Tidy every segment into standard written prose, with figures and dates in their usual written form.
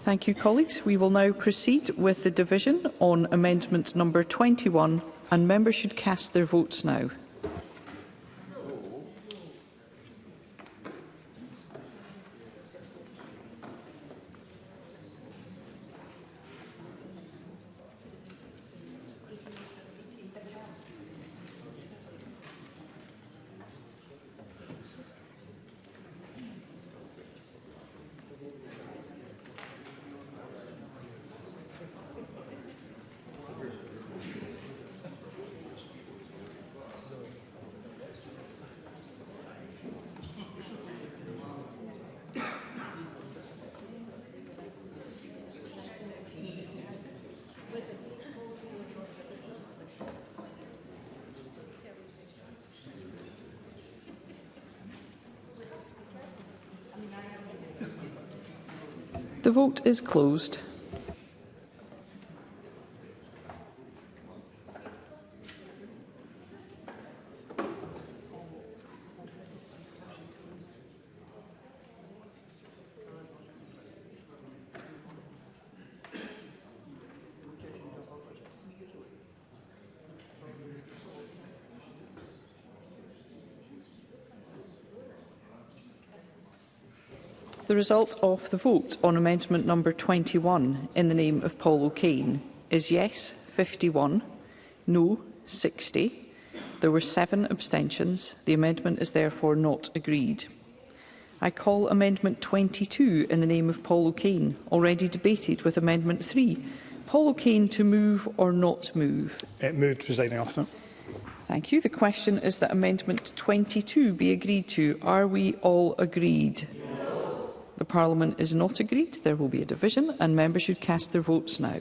Thank you, colleagues. We will now proceed with the division on amendment number 21, and members should cast their votes now. The vote is closed. The result of the vote on amendment number 21 in the name of Paul O'Kane is yes 51, no 60. There were 7 abstentions. The amendment is therefore not agreed. I call amendment 22 in the name of Paul O'Kane, already debated with amendment 3. Paul O'Kane to move or not move? Moved, Presiding Officer. Thank you. The question is that amendment 22 be agreed to. Are we all agreed? The Parliament is not agreed. There will be a division and members should cast their votes now.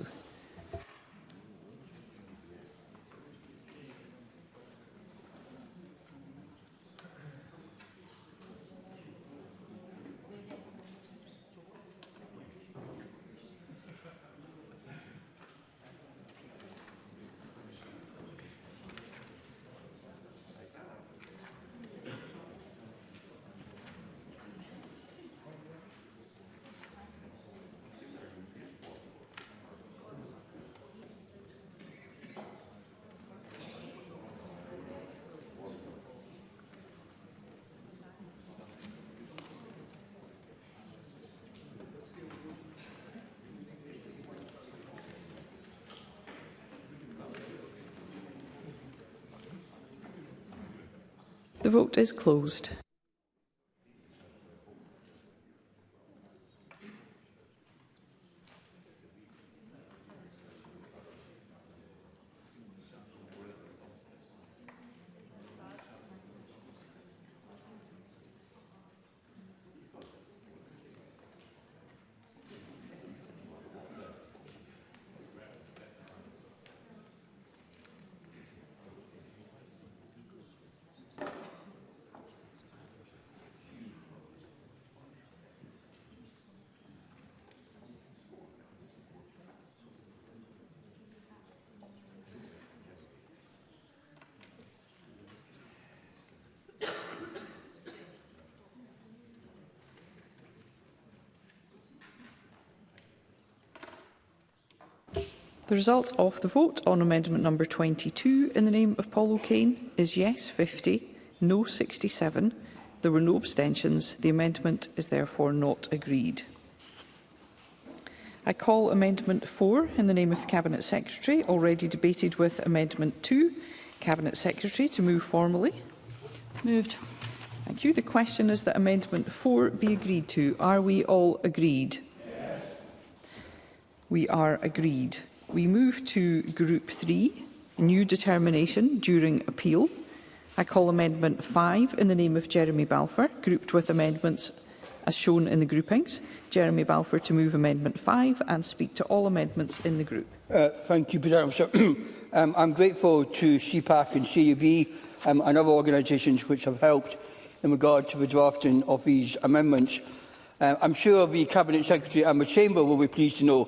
The vote is closed. The result of the vote on amendment number 22 in the name of Paul O'Kane is yes 50, no 67. There were no abstentions. The amendment is therefore not agreed. I call amendment 4 in the name of the Cabinet Secretary, already debated with amendment 2. Cabinet Secretary to move formally. Moved. Thank you. The question is that amendment 4 be agreed to. Are we all agreed? Yes. We are agreed. We move to Group 3, new determination during appeal. I call amendment 5 in the name of Jeremy Balfour, grouped with amendments as shown in the groupings. Jeremy Balfour to move amendment 5 and speak to all amendments in the group. Thank you, President. I'm grateful to CPAC and CUB and other organisations which have helped in regard to the drafting of these amendments. I'm sure the Cabinet Secretary and the Chamber will be pleased to know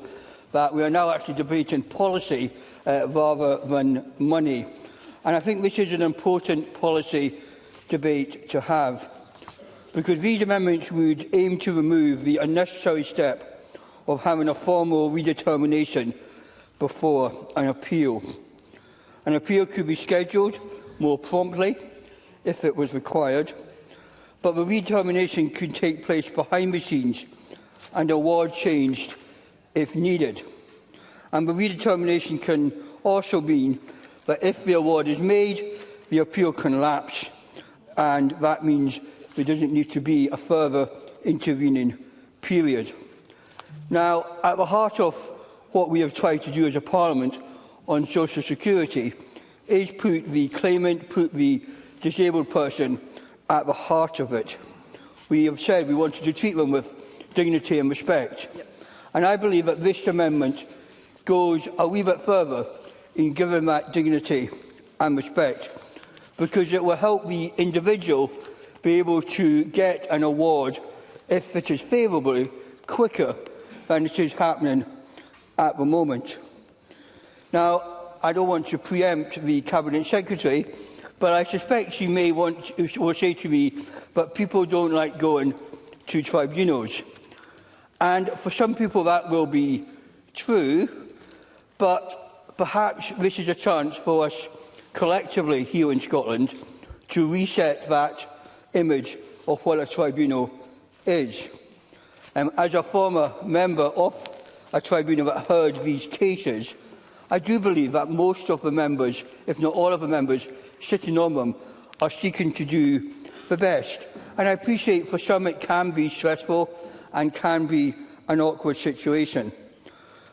that we are now actually debating policy rather than money. And I think this is an important policy debate to have, because these amendments would aim to remove the unnecessary step of having a formal redetermination before an appeal. An appeal could be scheduled more promptly if it was required, but the redetermination could take place behind the scenes and the award changed if needed. And the redetermination can also mean that if the award is made, the appeal can lapse, and that means there doesn't need to be a further intervening period. Now, at the heart of what we have tried to do as a Parliament on social security is put the claimant, put the disabled person at the heart of it. We have said we wanted to treat them with dignity and respect. And I believe that this amendment goes a wee bit further in giving that dignity and respect, because it will help the individual be able to get an award, if it is favourable, quicker than it is happening at the moment. Now, I don't want to preempt the Cabinet Secretary, but I suspect she will say to me, but people don't like going to tribunals. And for some people that will be true, but perhaps this is a chance for us collectively here in Scotland to reset that image of what a tribunal is. As a former member of a tribunal that heard these cases, I do believe that most of the members, if not all of the members, sitting on them are seeking to do the best. And I appreciate for some it can be stressful and can be an awkward situation.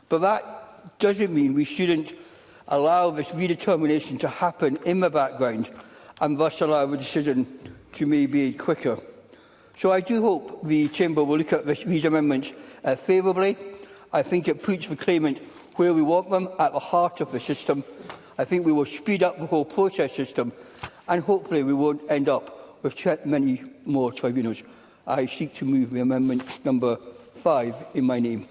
But that doesn't mean we shouldn't allow this redetermination to happen in the background and thus allow the decision to be made quicker. So I do hope the Chamber will look at these amendments favourably. I think it puts the claimant where we want them, at the heart of the system. I think we will speed up the whole process system, and hopefully we won't end up with many more tribunals. I seek to move the amendment number 5 in my name.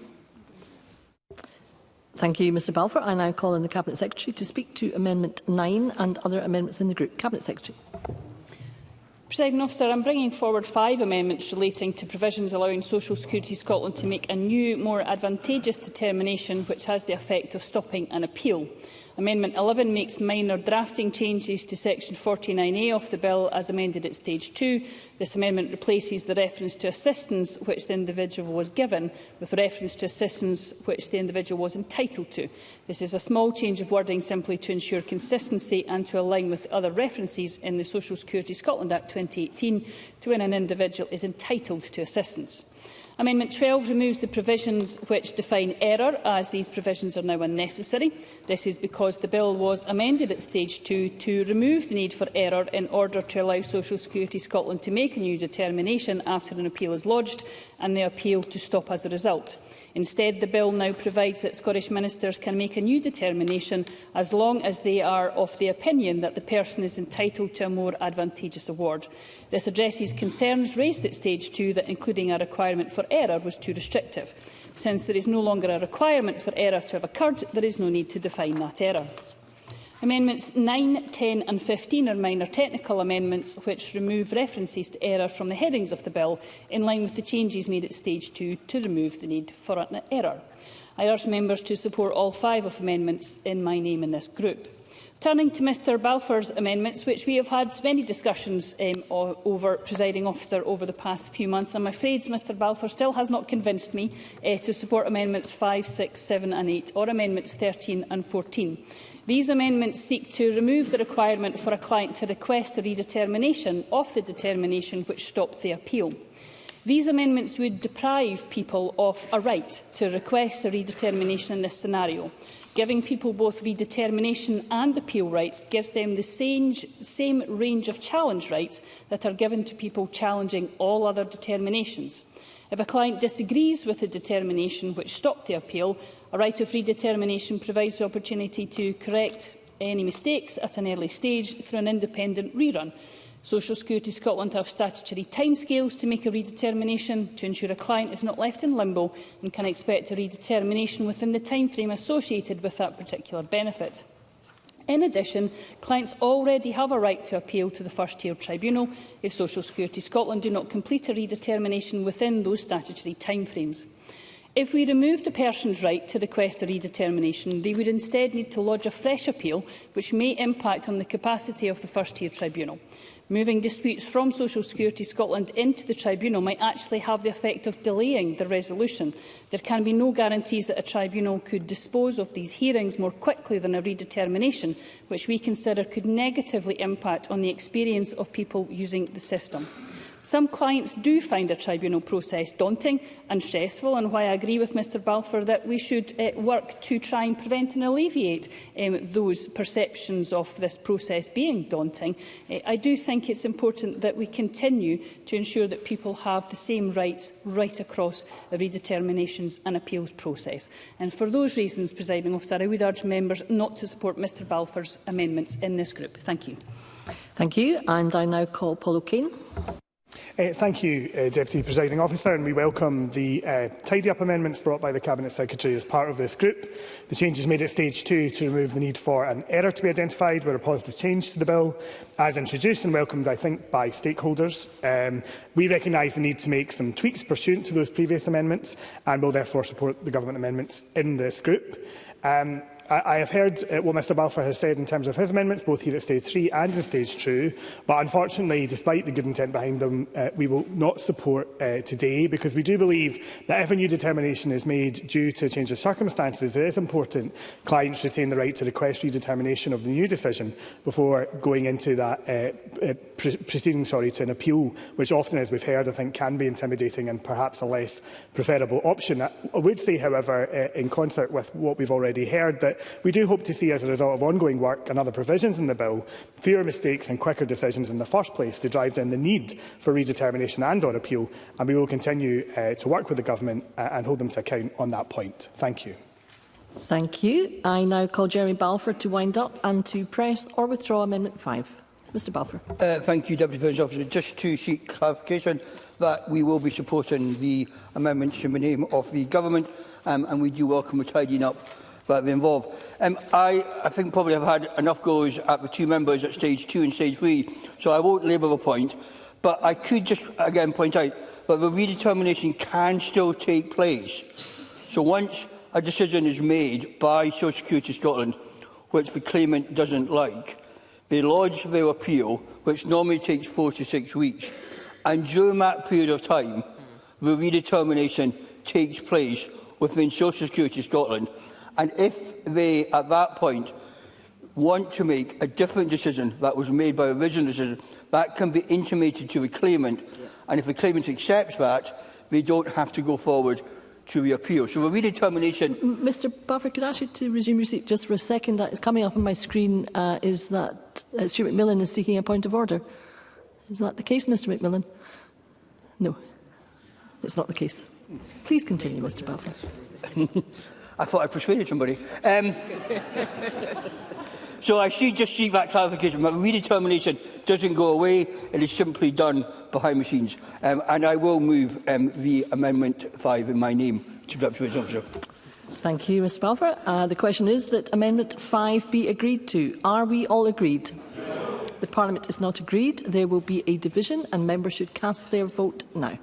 Thank you, Mr Balfour. I now call on the Cabinet Secretary to speak to Amendment 9 and other amendments in the group. Cabinet Secretary. Presiding Officer, I am bringing forward 5 amendments relating to provisions allowing Social Security Scotland to make a new, more advantageous determination which has the effect of stopping an appeal. Amendment 11 makes minor drafting changes to Section 49A of the Bill as amended at Stage 2. This amendment replaces the reference to assistance which the individual was given with reference to assistance which the individual was entitled to. This is a small change of wording simply to ensure consistency and to align with other references in the Social Security Scotland Act 2018 to when an individual is entitled to assistance. Amendment 12 removes the provisions which define error, as these provisions are now unnecessary. This is because the bill was amended at Stage 2 to remove the need for error in order to allow Social Security Scotland to make a new determination after an appeal is lodged and the appeal to stop as a result. Instead, the bill now provides that Scottish ministers can make a new determination as long as they are of the opinion that the person is entitled to a more advantageous award. This addresses concerns raised at Stage 2 that including a requirement for error was too restrictive. Since there is no longer a requirement for error to have occurred, there is no need to define that error. Amendments 9, 10 and 15 are minor technical amendments which remove references to error from the headings of the bill in line with the changes made at Stage 2 to remove the need for an error. I urge members to support all 5 of amendments in my name in this group. Turning to Mr Balfour's amendments, which we have had many discussions over, Presiding Officer, over the past few months, I'm afraid Mr Balfour still has not convinced me to support amendments 5, 6, 7 and 8 or amendments 13 and 14. These amendments seek to remove the requirement for a client to request a redetermination of the determination which stopped the appeal. These amendments would deprive people of a right to request a redetermination in this scenario. Giving people both redetermination and appeal rights gives them the same range of challenge rights that are given to people challenging all other determinations. If a client disagrees with the determination which stopped the appeal, a right of redetermination provides the opportunity to correct any mistakes at an early stage through an independent rerun. Social Security Scotland have statutory timescales to make a redetermination to ensure a client is not left in limbo and can expect a redetermination within the timeframe associated with that particular benefit. In addition, clients already have a right to appeal to the first-tier tribunal if Social Security Scotland do not complete a redetermination within those statutory timeframes. If we removed a person's right to request a redetermination, they would instead need to lodge a fresh appeal, which may impact on the capacity of the first-tier tribunal. Moving disputes from Social Security Scotland into the tribunal might actually have the effect of delaying the resolution. There can be no guarantees that a tribunal could dispose of these hearings more quickly than a redetermination, which we consider could negatively impact on the experience of people using the system. Some clients do find a tribunal process daunting and stressful, and why I agree with Mr Balfour that we should work to try and prevent and alleviate those perceptions of this process being daunting. I do think it's important that we continue to ensure that people have the same rights right across a redeterminations and appeals process. And for those reasons, Presiding Officer, I would urge members not to support Mr Balfour's amendments in this group. Thank you. Thank you. And I now call Paul O'Kane. Thank you, Deputy Presiding Officer, and we welcome the tidy-up amendments brought by the Cabinet Secretary as part of this group. The changes made at stage 2 to remove the need for an error to be identified were a positive change to the bill, as introduced and welcomed, I think, by stakeholders. We recognise the need to make some tweaks pursuant to those previous amendments and will therefore support the government amendments in this group. I have heard what Mr Balfour has said in terms of his amendments, both here at stage 3 and in stage 2, but unfortunately, despite the good intent behind them, we will not support today, because we do believe that if a new determination is made due to a change of circumstances, it is important clients retain the right to request redetermination of the new decision before going into that proceeding to an appeal, which often, as we've heard, I think can be intimidating and perhaps a less preferable option. I would say, however, in concert with what we've already heard, that we do hope to see, as a result of ongoing work and other provisions in the bill, fewer mistakes and quicker decisions in the first place to drive down the need for redetermination and or appeal, and we will continue to work with the Government and hold them to account on that point. Thank you. Thank you. I now call Jeremy Balfour to wind up and to press or withdraw Amendment 5. Mr Balfour. Thank you, Deputy Presiding Officer. Just to seek clarification that we will be supporting the amendments in the name of the Government, and we do welcome the tidying up that they involve. I think probably have had enough goes at the two members at stage 2 and stage 3, so I won't labour the point. But I could just again point out that the redetermination can still take place. So once a decision is made by Social Security Scotland, which the claimant doesn't like, they lodge their appeal, which normally takes 4 to 6 weeks. And during that period of time, the redetermination takes place within Social Security Scotland. And if they, at that point, want to make a different decision that was made by the original decision, that can be intimated to the claimant. And if the claimant accepts that, they don't have to go forward to the appeal. So the redetermination... Mr Balfour, could I ask you to resume your seat just for a second? It's coming up on my screen is that Stuart McMillan is seeking a point of order. Is that the case, Mr McMillan? No, it's not the case. Please continue, Mr Balfour. I thought I persuaded somebody. So I should just seek that clarification. But redetermination doesn't go away. It is simply done behind the scenes. And I will move the Amendment 5 in my name to the Deputy Presiding Officer. Thank you, Mr Balfour. The question is that Amendment 5 be agreed to. Are we all agreed? No. The Parliament is not agreed. There will be a division and members should cast their vote now.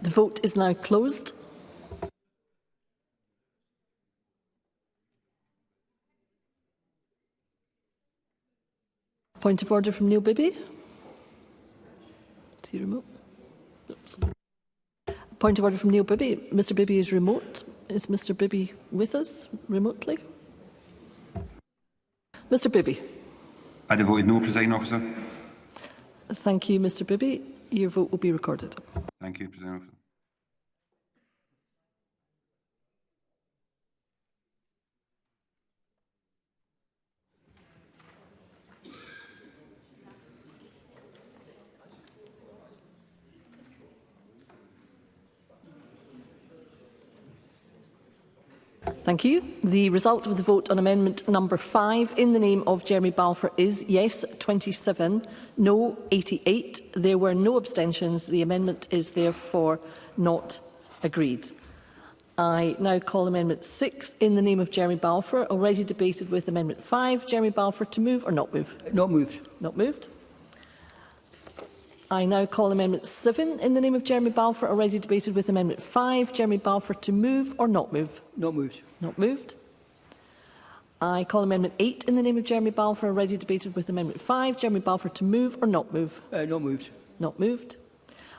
The vote is now closed. Point of order from Neil Bibby. Is he remote? Oops. Point of order from Neil Bibby. Mr Bibby is remote. Is Mr Bibby with us remotely? Mr Bibby. I'd have voted no, Presiding Officer. Thank you, Mr Bibby. Your vote will be recorded. Thank you, President Officer. Thank you. The result of the vote on amendment number 5 in the name of Jeremy Balfour is yes 27, no 88. There were no abstentions. The amendment is therefore not agreed. I now call amendment 6 in the name of Jeremy Balfour, already debated with amendment 5. Jeremy Balfour to move or not move? Not moved. Not moved. I now call amendment 7 in the name of Jeremy Balfour, already debated with amendment 5. Jeremy Balfour to move or not move? Not moved. Not moved. I call amendment 8 in the name of Jeremy Balfour, already debated with amendment 5. Jeremy Balfour to move or not move? Not moved. Not moved.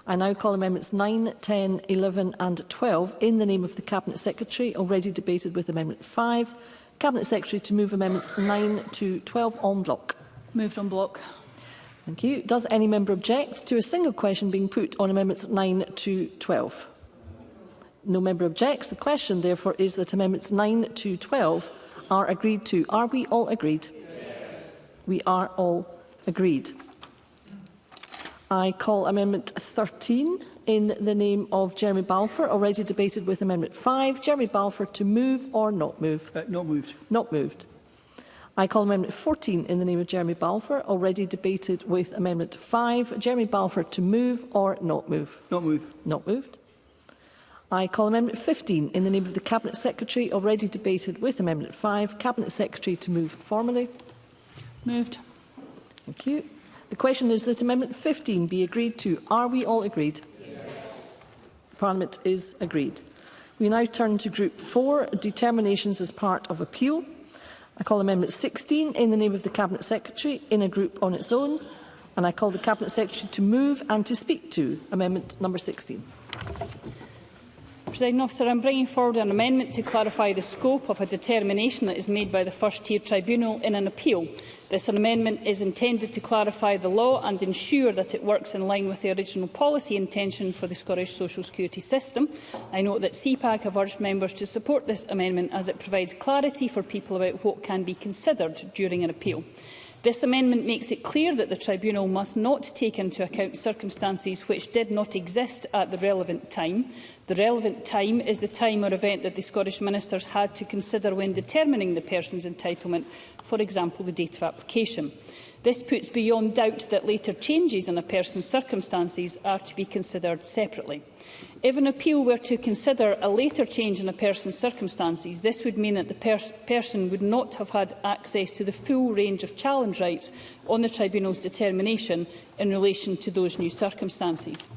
I now call amendments 9, 10, 11 and 12 in the name of the Cabinet Secretary, already debated with amendment 5. Cabinet Secretary to move amendments 9 to 12 en bloc. Moved en bloc. Thank you. Does any member object to a single question being put on amendments 9 to 12? No member objects. The question, therefore, is that amendments 9 to 12 are agreed to. Are we all agreed? Yes. We are all agreed. I call amendment 13 in the name of Jeremy Balfour, already debated with amendment 5. Jeremy Balfour to move or not move? Not moved. Not moved. I call amendment 14 in the name of Jeremy Balfour, already debated with amendment 5. Jeremy Balfour to move or not move? Not moved. Not moved. I call amendment 15 in the name of the Cabinet Secretary, already debated with amendment 5. Cabinet Secretary to move formally. Moved. Thank you. The question is that amendment 15 be agreed to. Are we all agreed? Yes. Parliament is agreed. We now turn to Group 4, determinations as part of appeal. I call amendment 16 in the name of the Cabinet Secretary in a group on its own, and I call the Cabinet Secretary to move and to speak to amendment number 16. Presiding Officer, I am bringing forward an amendment to clarify the scope of a determination that is made by the First Tier Tribunal in an appeal. This amendment is intended to clarify the law and ensure that it works in line with the original policy intention for the Scottish social security system. I note that CPAC have urged members to support this amendment as it provides clarity for people about what can be considered during an appeal. This amendment makes it clear that the Tribunal must not take into account circumstances which did not exist at the relevant time. The relevant time is the time or event that the Scottish Ministers had to consider when determining the person's entitlement, for example, the date of application. This puts beyond doubt that later changes in a person's circumstances are to be considered separately. If an appeal were to consider a later change in a person's circumstances, this would mean that the person would not have had access to the full range of challenge rights on the Tribunal's determination in relation to those new circumstances.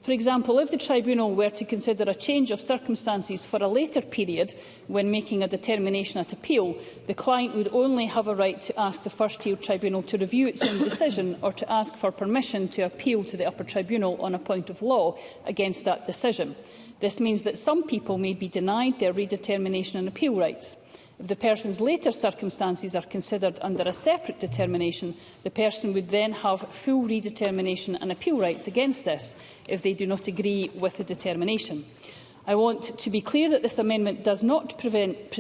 For example, if the Tribunal were to consider a change of circumstances for a later period when making a determination at appeal, the client would only have a right to ask the First Tier Tribunal to review its own decision or to ask for permission to appeal to the Upper Tribunal on a point of law against that decision. This means that some people may be denied their redetermination and appeal rights. If the person's later circumstances are considered under a separate determination, the person would then have full redetermination and appeal rights against this if they do not agree with the determination. I want to be clear that this amendment does not prevent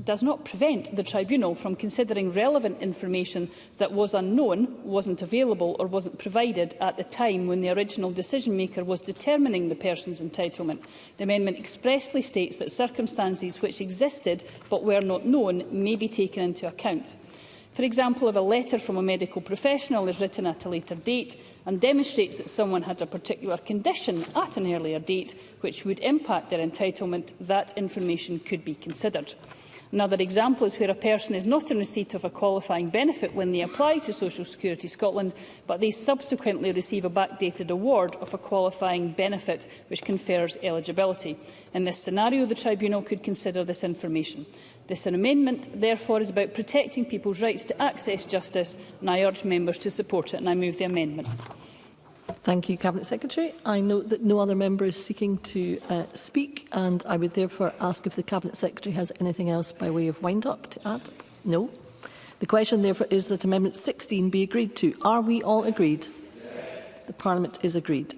the Tribunal from considering relevant information that was unknown, wasn't available or wasn't provided at the time when the original decision-maker was determining the person's entitlement. The amendment expressly states that circumstances which existed but were not known may be taken into account. For example, if a letter from a medical professional is written at a later date and demonstrates that someone had a particular condition at an earlier date which would impact their entitlement, that information could be considered. Another example is where a person is not in receipt of a qualifying benefit when they apply to Social Security Scotland, but they subsequently receive a backdated award of a qualifying benefit which confers eligibility. In this scenario, the Tribunal could consider this information. This amendment, therefore, is about protecting people's rights to access justice, and I urge members to support it, and I move the amendment. Thank you, Cabinet Secretary. I note that no other member is seeking to speak, and I would therefore ask if the Cabinet Secretary has anything else by way of wind-up to add. No. The question, therefore, is that Amendment 16 be agreed to. Are we all agreed? Yes. The Parliament is agreed.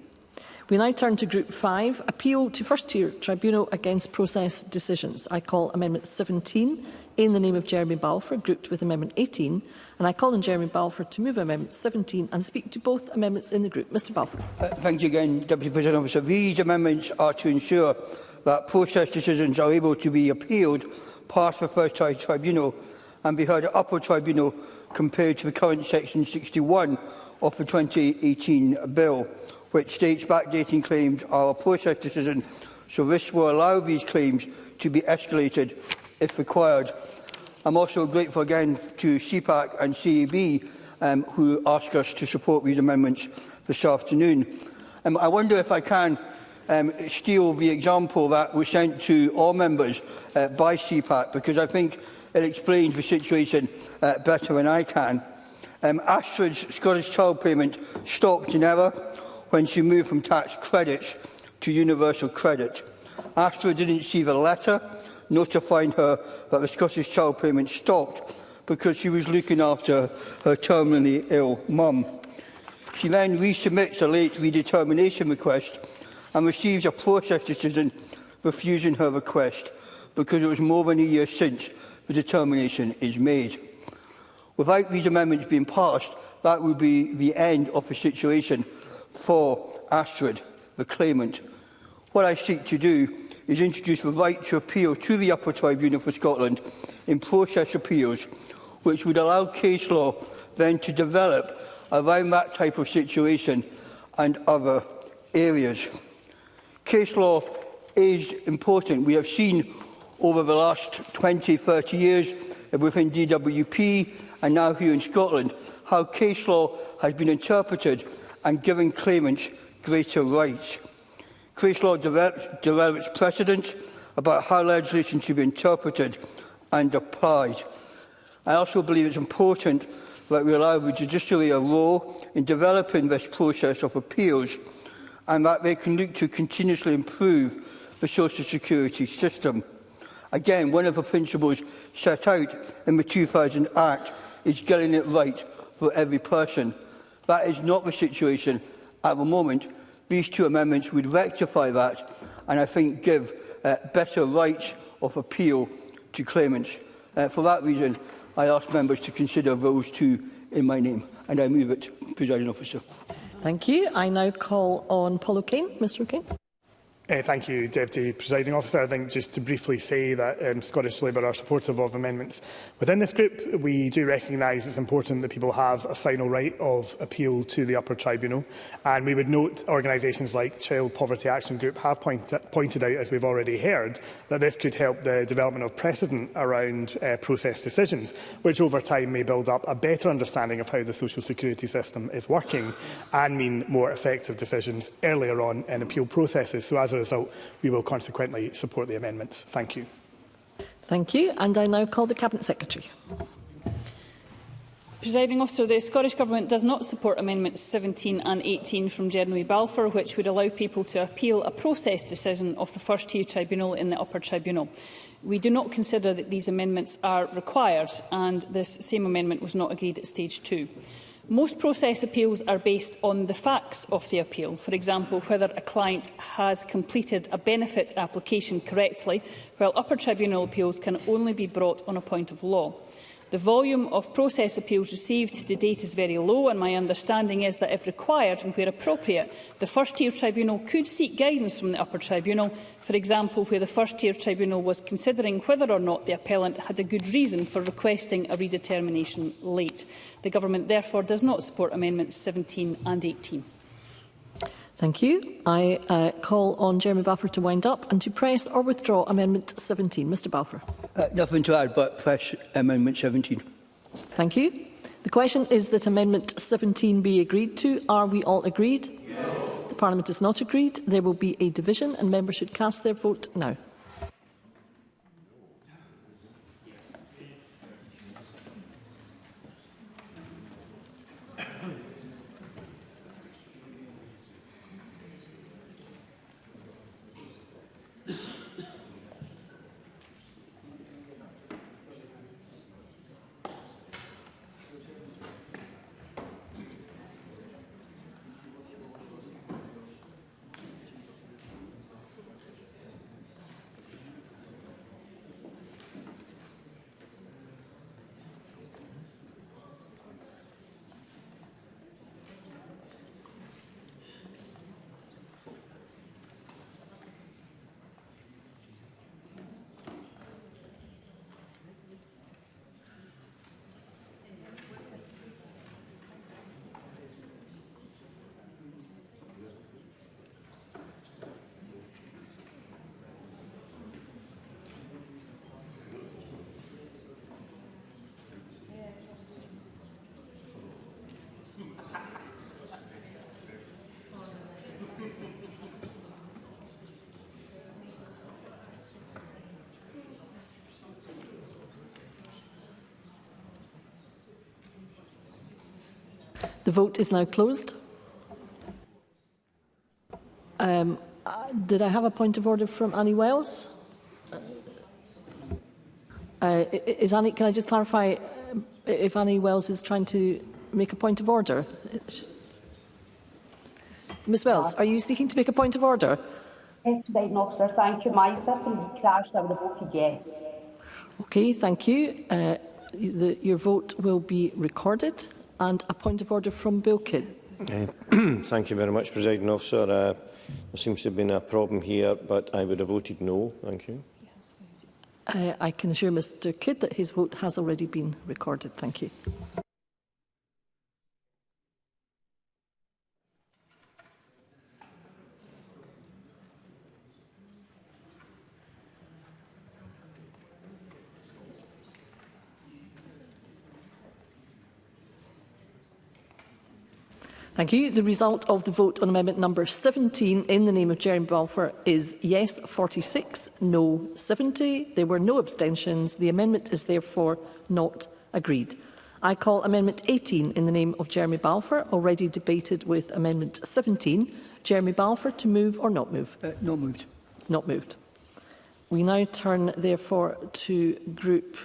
We now turn to Group 5, Appeal to First-Tier Tribunal Against Process Decisions. I call Amendment 17 in the name of Jeremy Balfour, grouped with Amendment 18, and I call on Jeremy Balfour to move Amendment 17 and speak to both amendments in the group. Mr Balfour. Thank you again, Deputy Presiding Officer. These amendments are to ensure that process decisions are able to be appealed past the first-tier tribunal and be heard at upper tribunal compared to the current Section 61 of the 2018 Bill, which states backdating claims are a process decision, so this will allow these claims to be escalated if required. I'm also grateful again to CPAC and CAB who asked us to support these amendments this afternoon. I wonder if I can steal the example that was sent to all members by CPAC, because I think it explains the situation better than I can. Astrid's Scottish Child Payment stopped in error when she moved from tax credits to universal credit. Astrid didn't see the letter notifying her that the Scottish Child Payment stopped because she was looking after her terminally ill mum. She then resubmits a late redetermination request and receives a process decision refusing her request because it was more than a year since the determination is made. Without these amendments being passed, that would be the end of the situation for Astrid, the claimant. What I seek to do is introduce the right to appeal to the Upper Tribunal for Scotland in process appeals, which would allow case law then to develop around that type of situation and other areas. Case law is important. We have seen over the last 20-30 years within DWP and now here in Scotland how case law has been interpreted and given claimants greater rights. Case law develops precedents about how legislation should be interpreted and applied. I also believe it's important that we allow the judiciary a role in developing this process of appeals and that they can look to continuously improve the social security system. Again, one of the principles set out in the 2000 Act is getting it right for every person. That is not the situation at the moment. These two amendments would rectify that and I think give better rights of appeal to claimants. For that reason, I ask members to consider those two in my name, and I move it, Presiding Officer. Thank you. I now call on Paul O'Kane. Mr O'Kane. Thank you, Deputy Presiding Officer. I think just to briefly say that Scottish Labour are supportive of amendments within this group. We do recognise it's important that people have a final right of appeal to the upper tribunal, and we would note organisations like Child Poverty Action Group have pointed out, as we've already heard, that this could help the development of precedent around process decisions, which over time may build up a better understanding of how the social security system is working and mean more effective decisions earlier on in appeal processes. So as a result, we will consequently support the amendments. Thank you. Thank you. And I now call the Cabinet Secretary. Presiding Officer, the Scottish Government does not support Amendments 17 and 18 from Jeremy Balfour, which would allow people to appeal a process decision of the first-tier tribunal in the upper tribunal. We do not consider that these amendments are required, and this same amendment was not agreed at stage 2. Most process appeals are based on the facts of the appeal, for example, whether a client has completed a benefit application correctly, while upper tribunal appeals can only be brought on a point of law. The volume of process appeals received to date is very low, and my understanding is that if required and where appropriate, the first-tier tribunal could seek guidance from the upper tribunal, for example, where the first-tier tribunal was considering whether or not the appellant had a good reason for requesting a redetermination late. The Government therefore does not support Amendments 17 and 18. Thank you. I call on Jeremy Balfour to wind up and to press or withdraw Amendment 17. Mr Balfour. Nothing to add, but press Amendment 17. Thank you. The question is that Amendment 17 be agreed to. Are we all agreed? Yes. The Parliament is not agreed. There will be a division and members should cast their vote now. The vote is now closed. Did I have a point of order from Annie Wells? Is Annie? Can I just clarify if Annie Wells is trying to make a point of order? Ms Wells, are you seeking to make a point of order? Yes, Presiding Officer, thank you. My system had crashed. I would have voted yes. Okay, thank you. Your vote will be recorded. And a point of order from Bill Kidd. Thank you very much, Presiding Officer. There seems to have been a problem here, but I would have voted no. Thank you. I can assure Mr Kidd that his vote has already been recorded. Thank you. Thank you. The result of the vote on amendment number 17 in the name of Jeremy Balfour is yes 46, no 70. There were no abstentions. The amendment is therefore not agreed. I call amendment 18 in the name of Jeremy Balfour, already debated with amendment 17. Jeremy Balfour, to move or not move? Not moved. Not moved. We now turn therefore to group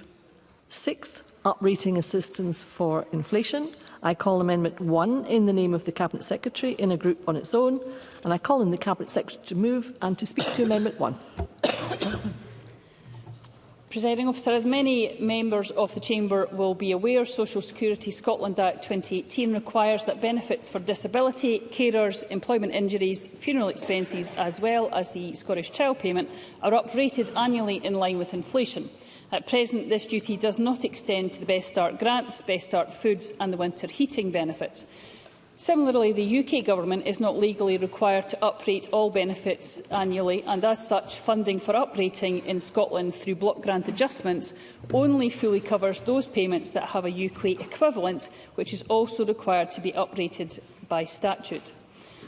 6, uprating assistance for inflation. I call Amendment 1 in the name of the Cabinet Secretary in a group on its own, and I call on the Cabinet Secretary to move and to speak to Amendment 1. Presiding Officer, as many members of the Chamber will be aware, Social Security Scotland Act 2018 requires that benefits for disability, carers, employment injuries, funeral expenses, as well as the Scottish Child Payment, are uprated annually in line with inflation. At present, this duty does not extend to the Best Start grants, Best Start foods and the winter heating benefits. Similarly, the UK Government is not legally required to uprate all benefits annually, and as such, funding for uprating in Scotland through block grant adjustments only fully covers those payments that have a UK equivalent, which is also required to be uprated by statute.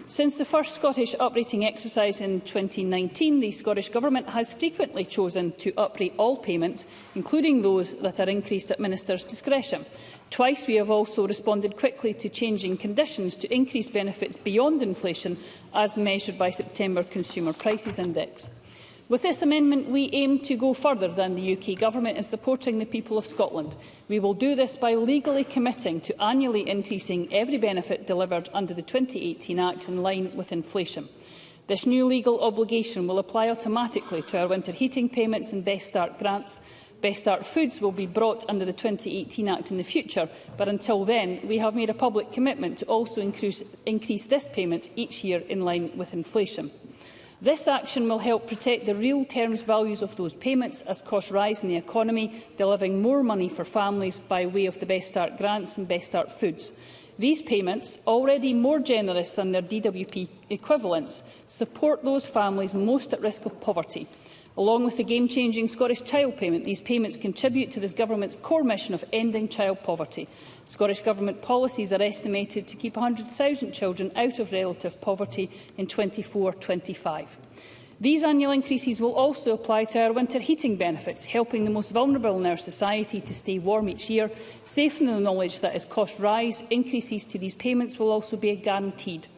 Since the first Scottish uprating exercise in 2019, the Scottish Government has frequently chosen to uprate all payments, including those that are increased at Minister's discretion. Twice we have also responded quickly to changing conditions to increase benefits beyond inflation, as measured by September Consumer Prices Index. With this amendment, we aim to go further than the UK Government in supporting the people of Scotland. We will do this by legally committing to annually increasing every benefit delivered under the 2018 Act in line with inflation. This new legal obligation will apply automatically to our winter heating payments and Best Start grants. Best Start foods will be brought under the 2018 Act in the future, but until then, we have made a public commitment to also increase this payment each year in line with inflation. This action will help protect the real terms values of those payments as costs rise in the economy, delivering more money for families by way of the Best Start grants and Best Start foods. These payments, already more generous than their DWP equivalents, support those families most at risk of poverty. Along with the game-changing Scottish Child Payment, these payments contribute to this Government's core mission of ending child poverty. Scottish Government policies are estimated to keep 100,000 children out of relative poverty in 24-25. These annual increases will also apply to our winter heating benefits, helping the most vulnerable in our society to stay warm each year, safe in the knowledge that as costs rise, increases to these payments will also be guaranteed.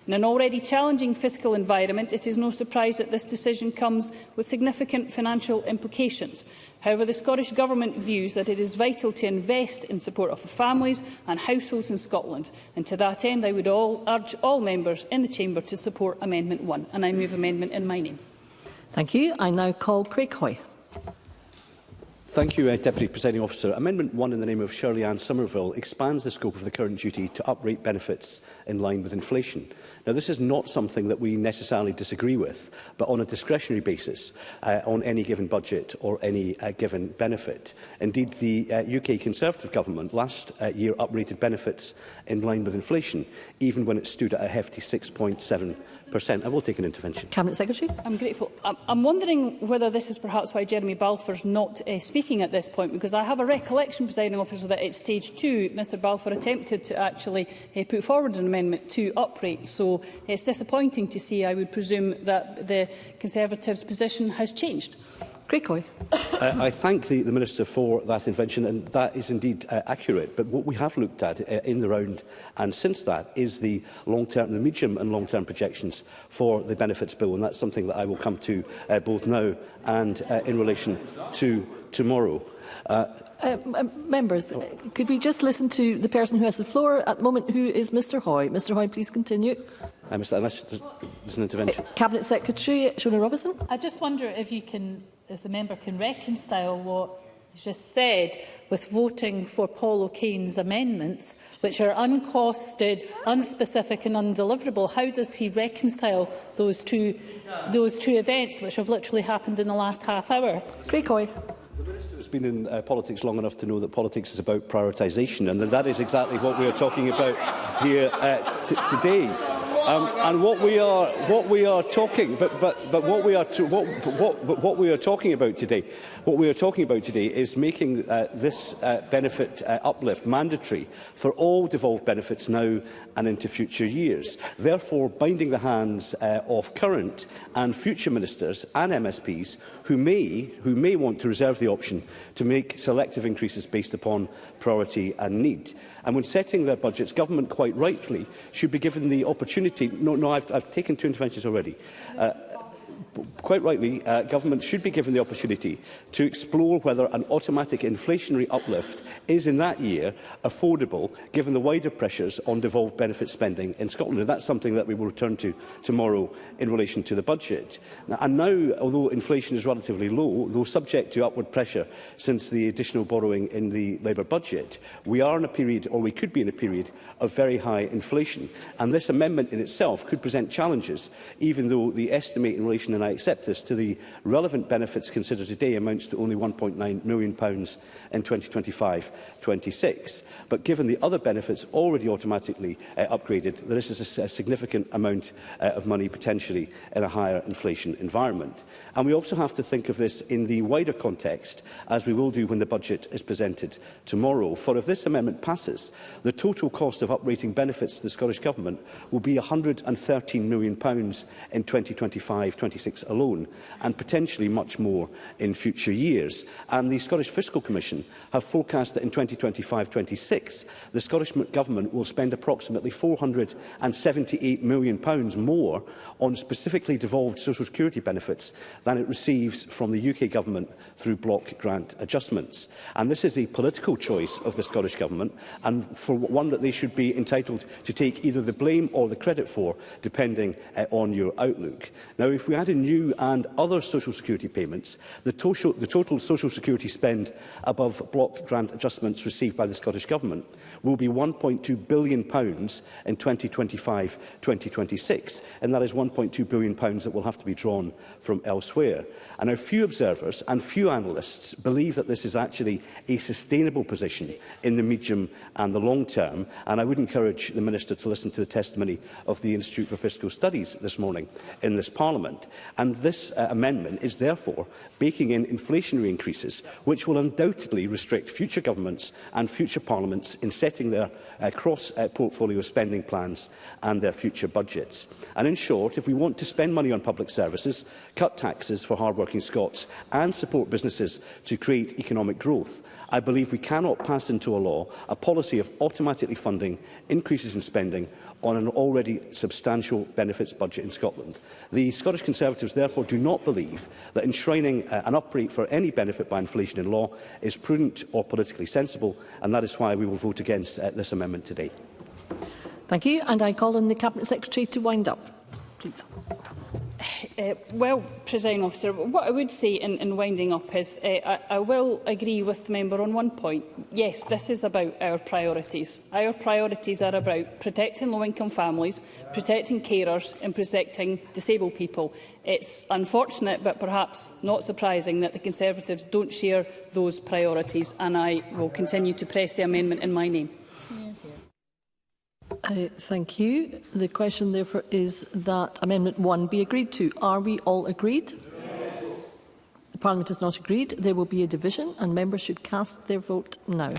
In an already challenging fiscal environment, it is no surprise that this decision comes with significant financial implications. However, the Scottish Government views that it is vital to invest in support of families and households in Scotland, and to that end I would urge all members in the Chamber to support Amendment 1, and I move amendment in my name. Thank you. I now call Craig Hoy. Thank you, Deputy Presiding Officer. Amendment 1 in the name of Shirley Ann Somerville expands the scope of the current duty to uprate benefits in line with inflation. Now, this is not something that we necessarily disagree with, but on a discretionary basis on any given budget or any given benefit. Indeed, the UK Conservative Government last year uprated benefits in line with inflation, even when it stood at a hefty 6.7%. I will take an intervention. Cabinet Secretary. I'm grateful. I'm wondering whether this is perhaps why Jeremy Balfour's not speaking at this point, because I have a recollection, Presiding Officer, that at stage 2, Mr Balfour attempted to actually put forward an amendment to uprate. So it's disappointing to see, I would presume, that the Conservatives' position has changed. Cricoy. I thank the Minister for that intervention, and that is indeed accurate. But what we have looked at in the round, and since that, is the long-term, the medium and long-term projections for the benefits bill, and that's something that I will come to both now and in relation to tomorrow. Members, could we just listen to the person who has the floor at the moment, who is Mr Hoy? Mr Hoy, please continue. Unless there's an intervention. Cabinet Secretary Shona Robinson. I just wonder if the member can reconcile what he's just said with voting for Paul O'Kane's amendments, which are uncosted, unspecific and undeliverable. How does he reconcile those two events, which have literally happened in the last half hour? Cricoy. The Minister has been in politics long enough to know that politics is about prioritisation, and that is exactly what we are talking about here today. And what we are talking about today is making this benefit uplift mandatory for all devolved benefits now and into future years, therefore binding the hands of current and future ministers and MSPs who may want to reserve the option to make selective increases based upon priority and need. And when setting their budgets, government quite rightly should be given the opportunity. I've taken two interventions already. Quite rightly, government should be given the opportunity to explore whether an automatic inflationary uplift is in that year affordable, given the wider pressures on devolved benefit spending in Scotland. And that's something that we will return to tomorrow in relation to the budget. And now, although inflation is relatively low, though subject to upward pressure since the additional borrowing in the Labour budget, we are in a period, or we could be in a period, of very high inflation. And this amendment in itself could present challenges, even though the estimate in relation, and I accept this, to the relevant benefits considered today amounts to only £1.9 million in 2025-26. But given the other benefits already automatically upgraded, there is a significant amount of money potentially in a higher inflation environment. And we also have to think of this in the wider context, as we will do when the budget is presented tomorrow. For if this amendment passes, the total cost of uprating benefits to the Scottish Government will be £113 million in 2025-26 alone, and potentially much more in future years. And the Scottish Fiscal Commission have forecast that in 2025-26, the Scottish Government will spend approximately £478 million more on specifically devolved social security benefits than it receives from the UK Government through block grant adjustments. And this is a political choice of the Scottish Government, and for one that they should be entitled to take either the blame or the credit for, depending on your outlook. Now, if we add in new and other social security payments, the total social security spend above block grant adjustments received by the Scottish Government will be £1.2 billion in 2025-2026, and that is £1.2 billion that will have to be drawn from elsewhere. And now, few observers and few analysts believe that this is actually a sustainable position in the medium and the long term, and I would encourage the Minister to listen to the testimony of the Institute for Fiscal Studies this morning in this Parliament. And this amendment is therefore baking in inflationary increases, which will undoubtedly restrict future governments and future parliaments in setting their cross-portfolio spending plans and their future budgets. And in short, if we want to spend money on public services, cut taxes for hard-working Scots and support businesses to create economic growth, I believe we cannot pass into a law a policy of automatically funding increases in spending on an already substantial benefits budget in Scotland. The Scottish Conservatives therefore do not believe that enshrining an uprate for any benefit by inflation in law is prudent or politically sensible, and that is why we will vote against this amendment today. Thank you, and I call on the Cabinet Secretary to wind up, please. Well, Presiding Officer, what I would say in winding up is I will agree with the member on one point. Yes, this is about our priorities. Our priorities are about protecting low-income families, protecting carers and protecting disabled people. It's unfortunate, but perhaps not surprising, that the Conservatives don't share those priorities, and I will continue to press the amendment in my name. Thank you. The question, therefore, is that Amendment 1 be agreed to. Are we all agreed? Yes. The Parliament is not agreed. There will be a division, and members should cast their vote now.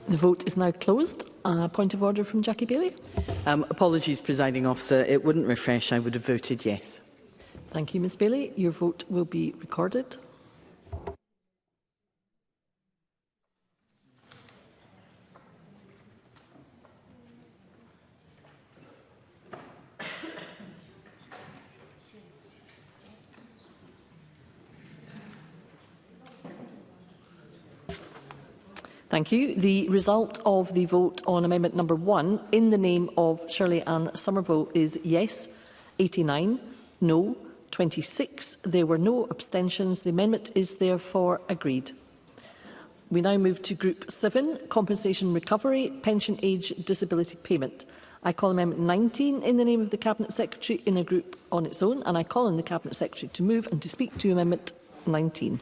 The vote is now closed. Point of order from Jackie Bailey. Apologies, Presiding Officer. It wouldn't refresh. I would have voted yes. Thank you, Ms Bailey. Your vote will be recorded. Thank you. The result of the vote on amendment number 1 in the name of Shirley Ann Somerville is yes, 89, no, 26. There were no abstentions. The amendment is therefore agreed. We now move to Group 7, Compensation Recovery, Pension Age Disability Payment. I call Amendment 19 in the name of the Cabinet Secretary in a group on its own, and I call on the Cabinet Secretary to move and to speak to Amendment 19.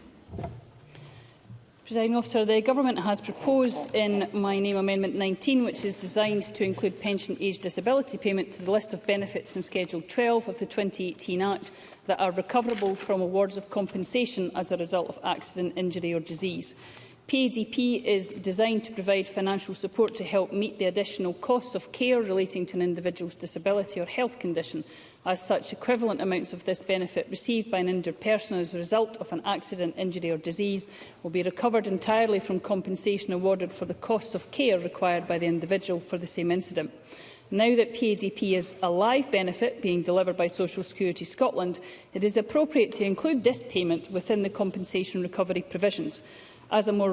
Presiding Officer, the Government has proposed in my name Amendment 19, which is designed to include pension age disability payment to the list of benefits in Schedule 12 of the 2018 Act that are recoverable from awards of compensation as a result of accident, injury or disease. PADP is designed to provide financial support to help meet the additional costs of care relating to an individual's disability or health condition. As such, equivalent amounts of this benefit received by an injured person as a result of an accident, injury or disease will be recovered entirely from compensation awarded for the costs of care required by the individual for the same incident. Now that PADP is a live benefit being delivered by Social Security Scotland, it is appropriate to include this payment within the compensation recovery provisions. As more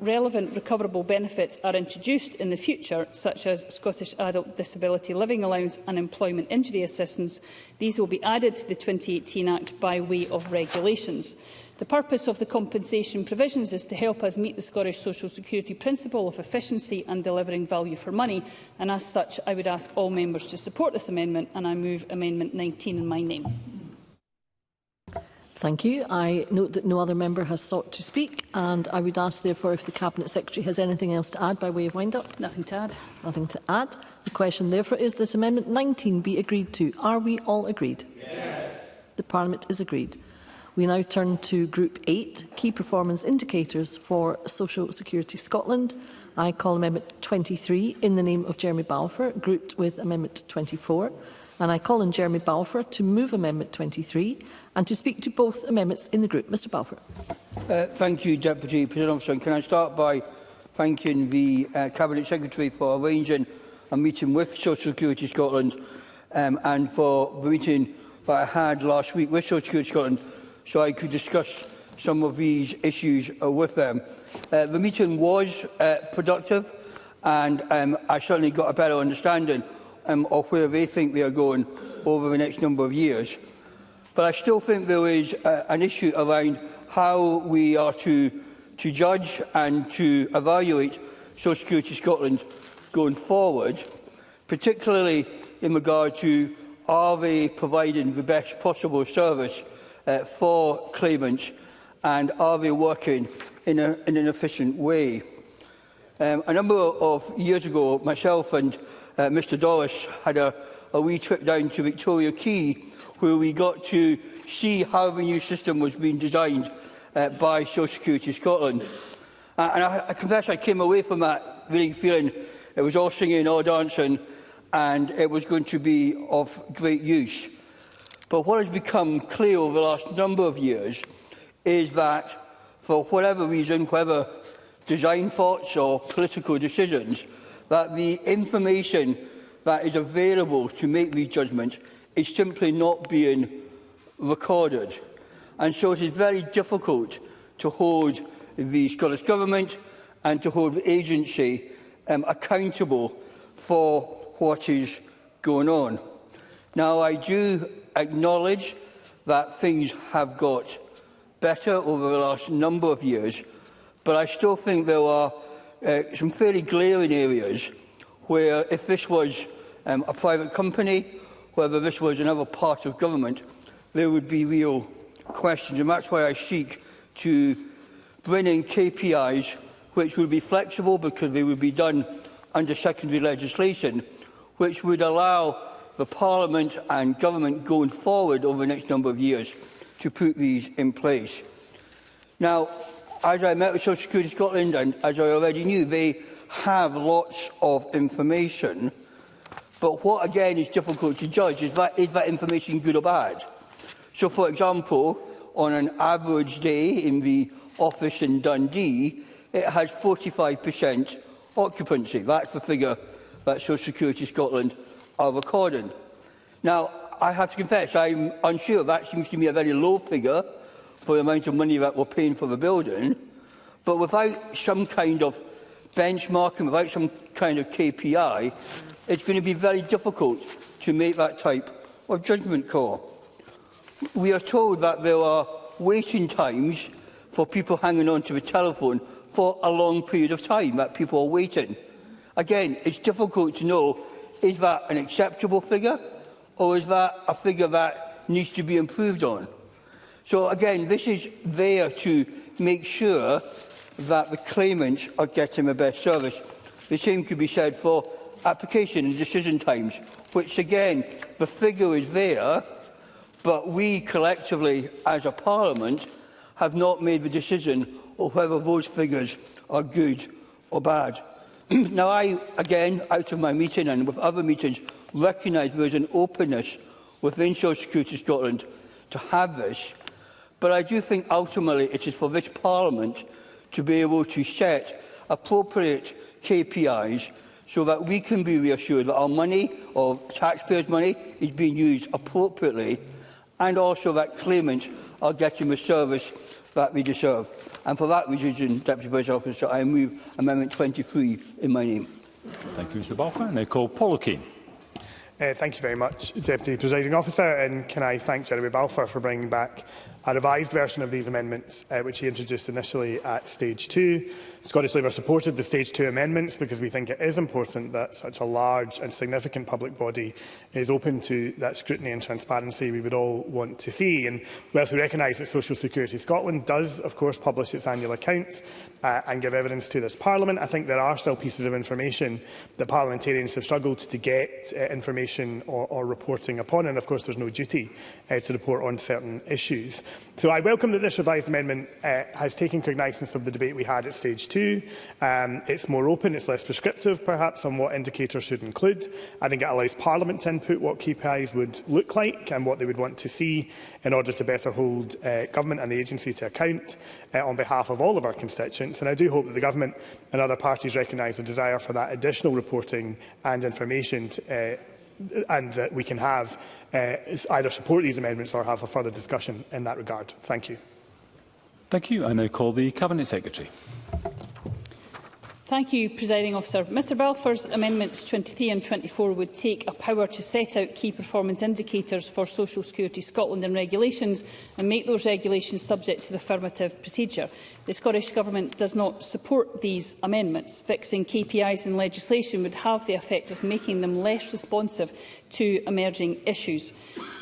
relevant recoverable benefits are introduced in the future, such as Scottish Adult Disability Living Allowance and Employment Injury Assistance, these will be added to the 2018 Act by way of regulations. The purpose of the compensation provisions is to help us meet the Scottish Social Security principle of efficiency and delivering value for money, and as such I would ask all members to support this amendment, and I move Amendment 19 in my name. Thank you. I note that no other member has sought to speak, and I would ask, therefore, if the Cabinet Secretary has anything else to add by way of wind-up. Nothing to add. Nothing to add. The question, therefore, is this Amendment 19 be agreed to? Are we all agreed? Yes. The Parliament is agreed. We now turn to Group 8, Key Performance Indicators for Social Security Scotland. I call Amendment 23 in the name of Jeremy Balfour, grouped with Amendment 24. And I call on Jeremy Balfour to move Amendment 23 and to speak to both amendments in the group. Mr Balfour. Thank you, Deputy President Officer. Can I start by thanking the Cabinet Secretary for arranging a meeting with Social Security Scotland and for the meeting that I had last week with Social Security Scotland so I could discuss some of these issues with them. The meeting was productive, and I certainly got a better understanding of where they think they are going over the next number of years. But I still think there is an issue around how we are to judge and to evaluate Social Security Scotland going forward, particularly in regard to are they providing the best possible service for claimants, and are they working in an efficient way. A number of years ago, myself and Mr Doris had a wee trip down to Victoria Quay, where we got to see how the new system was being designed by Social Security Scotland. And I confess I came away from that really feeling it was all singing, all dancing, and it was going to be of great use. But what has become clear over the last number of years is that, for whatever reason, whether design faults or political decisions, that the information that is available to make these judgments is simply not being recorded. And so it is very difficult to hold the Scottish Government and to hold the agency accountable for what is going on. Now, I do acknowledge that things have got better over the last number of years, but I still think there are some fairly glaring areas where, if this was a private company, whether this was another part of government, there would be real questions. And that's why I seek to bring in KPIs which would be flexible, because they would be done under secondary legislation, which would allow the Parliament and government going forward over the next number of years to put these in place. Now, as I met with Social Security Scotland, and as I already knew, they have lots of information. But what, again, is difficult to judge is that information good or bad? So, for example, on an average day in the office in Dundee, it has 45% occupancy. That's the figure that Social Security Scotland are recording. Now, I have to confess, I'm unsure. That seems to me a very low figure for the amount of money that we're paying for the building. But without some kind of benchmarking, without some kind of KPI, it's going to be very difficult to make that type of judgment call. We are told that there are waiting times for people hanging on to the telephone for a long period of time, that people are waiting. Again, it's difficult to know, is that an acceptable figure, or is that a figure that needs to be improved on? So again, this is there to make sure that the claimants are getting the best service. The same could be said for application and decision times, which again, the figure is there, but we collectively, as a Parliament, have not made the decision of whether those figures are good or bad. Now, I, again, out of my meeting and with other meetings, recognise there is an openness within Social Security Scotland to have this, but I do think ultimately it is for this Parliament to be able to set appropriate KPIs so that we can be reassured that our money, or taxpayers' money, is being used appropriately, and also that claimants are getting the service that they deserve. And for that reason, Deputy Presiding Officer, I move Amendment 23 in my name. Thank you, Mr Balfour. I now call Paul O'Kane. Thank you very much, Deputy Presiding Officer, and can I thank Jeremy Balfour for bringing back a revised version of these amendments, which he introduced initially at Stage 2. Scottish Labour supported the Stage 2 amendments because we think it is important that such a large and significant public body is open to that scrutiny and transparency we would all want to see. And whilst we recognise that Social Security Scotland does, of course, publish its annual accounts and give evidence to this Parliament, I think there are still pieces of information that parliamentarians have struggled to get information or reporting upon, and of course there's no duty to report on certain issues. So I welcome that this revised amendment has taken cognisance of the debate we had at Stage 2. It's more open, it's less prescriptive perhaps on what indicators should include. I think it allows Parliament to input what KPIs would look like and what they would want to see in order to better hold Government and the agency to account on behalf of all of our constituents. And I do hope that the Government and other parties recognise the desire for that additional reporting and information and that we can have either support these amendments or have a further discussion in that regard. Thank you. Thank you. I now call the Cabinet Secretary. Thank you, Presiding Officer. Mr Balfour's Amendments 23 and 24 would take a power to set out key performance indicators for Social Security Scotland and regulations and make those regulations subject to the affirmative procedure. The Scottish Government does not support these amendments. Fixing KPIs in legislation would have the effect of making them less responsive to emerging issues.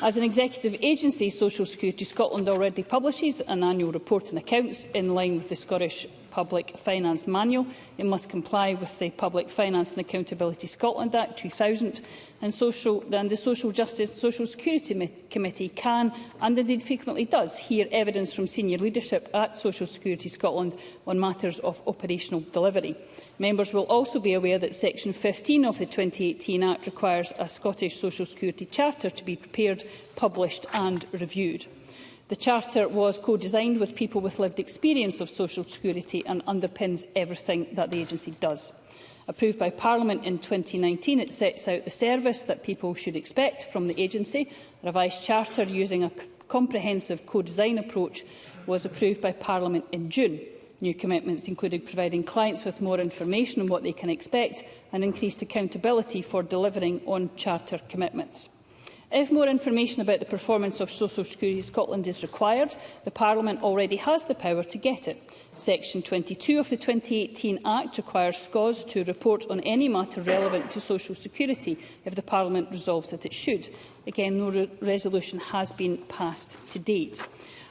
As an executive agency, Social Security Scotland already publishes an annual report and accounts in line with the Scottish Public Finance Manual. It must comply with the Public Finance and Accountability Scotland Act 2000, and the Social Justice and Social Security Committee can, and indeed frequently does, hear evidence from senior leadership at Social Security Scotland on matters of operational delivery. Members will also be aware that Section 15 of the 2018 Act requires a Scottish Social Security Charter to be prepared, published and reviewed. The Charter was co-designed with people with lived experience of social security and underpins everything that the agency does. Approved by Parliament in 2019, it sets out the service that people should expect from the agency. A revised Charter using a comprehensive co-design approach was approved by Parliament in June. New commitments included providing clients with more information on what they can expect and increased accountability for delivering on Charter commitments. If more information about the performance of Social Security Scotland is required, the Parliament already has the power to get it. Section 22 of the 2018 Act requires SCOS to report on any matter relevant to social security if the Parliament resolves that it should. Again, no resolution has been passed to date.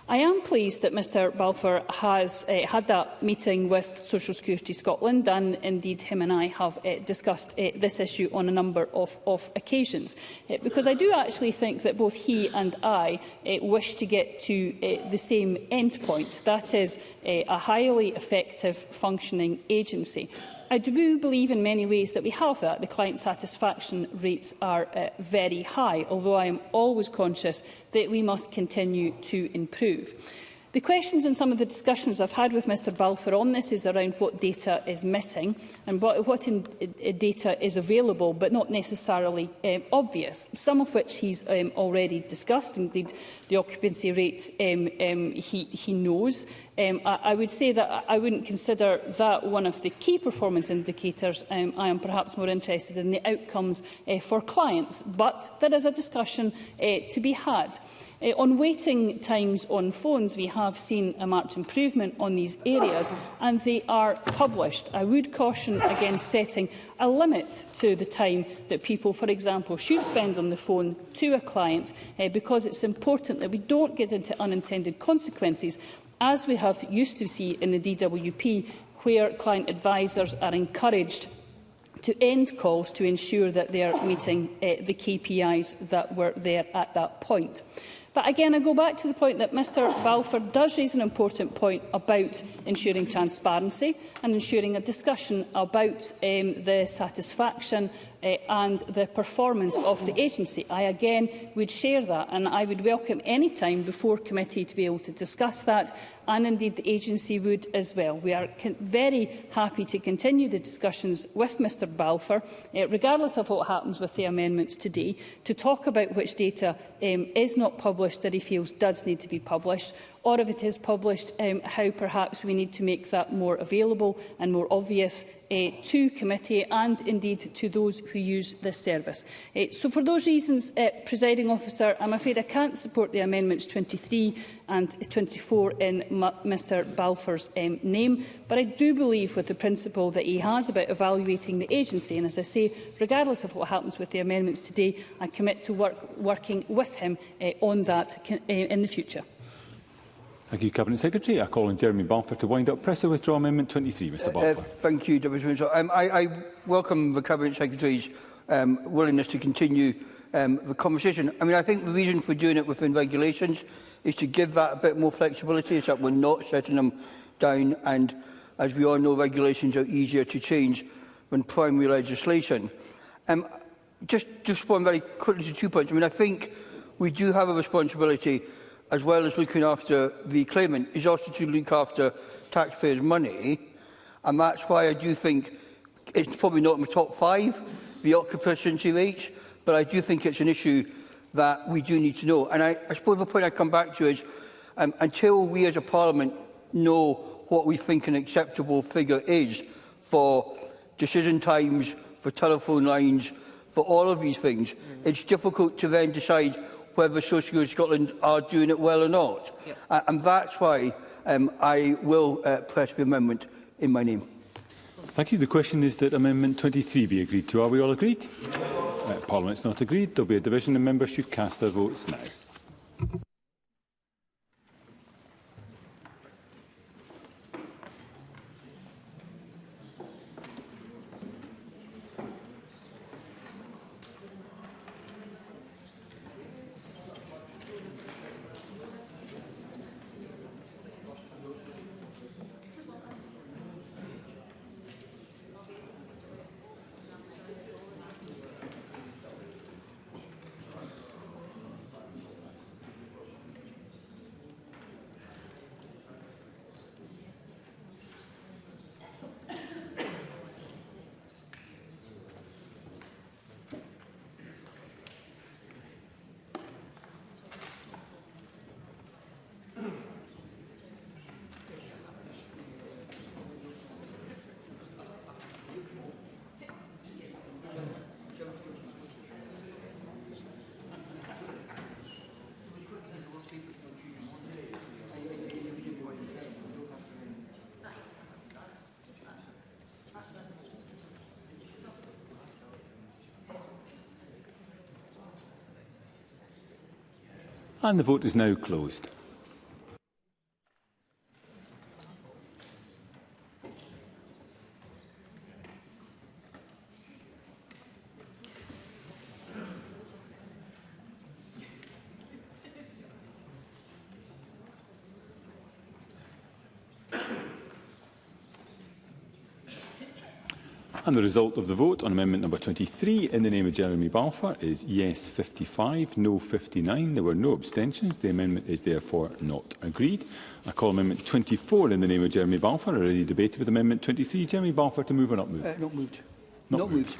I am pleased that Mr Balfour has had that meeting with Social Security Scotland, and indeed him and I have discussed this issue on a number of occasions, because I do actually think that both he and I wish to get to the same end point, that is a highly effective functioning agency. I do believe in many ways that we have that. The client satisfaction rates are very high, although I am always conscious that we must continue to improve. The questions and some of the discussions I've had with Mr Balfour on this is around what data is missing and what data is available but not necessarily obvious, some of which he's already discussed. Indeed, the occupancy rate he knows. I would say that I wouldn't consider that one of the key performance indicators. I am perhaps more interested in the outcomes for clients, but there is a discussion to be had. On waiting times on phones, we have seen a marked improvement on these areas, and they are published. I would caution against setting a limit to the time that people, for example, should spend on the phone to a client, because it's important that we don't get into unintended consequences, as we have used to see in the DWP, where client advisors are encouraged to end calls to ensure that they are meeting the KPIs that were there at that point. But again, I go back to the point that Mr Balfour does raise an important point about ensuring transparency and ensuring a discussion about the satisfaction and the performance of the agency. I again would share that, and I would welcome any time before committee to be able to discuss that, and indeed the agency would as well. We are very happy to continue the discussions with Mr Balfour, regardless of what happens with the amendments today, to talk about which data is not published that he feels does need to be published, or if it is published, how perhaps we need to make that more available and more obvious to committee and indeed to those who use this service. So for those reasons, Presiding Officer, I'm afraid I can't support the amendments 23 and 24 in Mr Balfour's name, but I do believe with the principle that he has about evaluating the agency, and as I say, regardless of what happens with the amendments today, I commit to working with him on that in the future. Thank you, Cabinet Secretary. I call on Jeremy Balfour to wind up. Press to withdraw Amendment 23, Mr Balfour. Thank you, Deputy Minister. I welcome the Cabinet Secretary's willingness to continue the conversation. I mean, I think the reason for doing it within regulations is to give that a bit more flexibility, so that we're not setting them down. And as we all know, regulations are easier to change than primary legislation. Just one very quickly to 2 points. I mean, I think we do have a responsibility, as well as looking after the claimant, is also to look after taxpayers' money. And that's why I do think it's probably not in the top 5, the occupancy rate, but I do think it's an issue that we do need to know. And I suppose the point I come back to is, until we as a Parliament know what we think an acceptable figure is for decision times, for telephone lines, for all of these things, it's difficult to then decide whether Social Security Scotland are doing it well or not. Yep. And that's why I will press the amendment in my name. Thank you. The question is that Amendment 23 be agreed to. Are we all agreed? Parliament's not agreed. There will be a division and members should cast their votes now. And the vote is now closed. And the result of the vote on amendment number 23 in the name of Jeremy Balfour is yes 55, no 59. There were no abstentions. The amendment is therefore not agreed. I call amendment 24 in the name of Jeremy Balfour, already debated with amendment 23. Jeremy Balfour, to move or not move? Not moved. Not moved.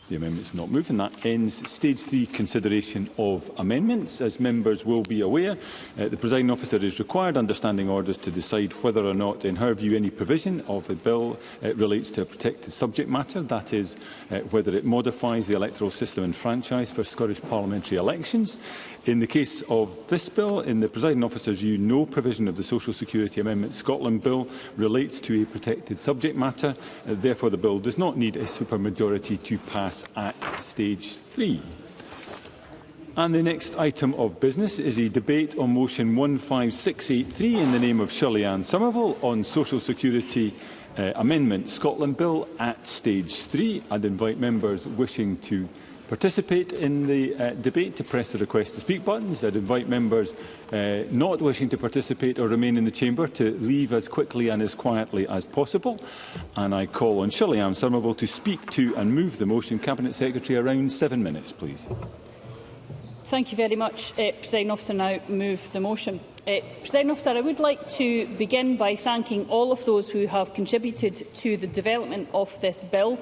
The amendment is not moved, and that ends stage 3 consideration of amendments. As members will be aware, the presiding officer is required under standing orders to decide whether or not, in her view, any provision of the bill relates to a protected subject matter, that is, whether it modifies the electoral system and franchise for Scottish parliamentary elections. In the case of this bill, in the presiding officer's view, no provision of the Social Security Amendment Scotland Bill relates to a protected subject matter. Therefore, the bill does not need a supermajority to pass at stage 3. And the next item of business is a debate on motion 15683 in the name of Shirley-Ann Somerville on Social Security Amendment Scotland Bill at stage 3. I'd invite members wishing to participate in the debate to press the request to speak buttons. I'd invite members not wishing to participate or remain in the chamber to leave as quickly and as quietly as possible. And I call on Shirley-Ann Somerville to speak to and move the motion. Cabinet Secretary, around 7 minutes, please. Thank you very much, Presiding Officer. Now move the motion. Presiding Officer, I would like to begin by thanking all of those who have contributed to the development of this bill.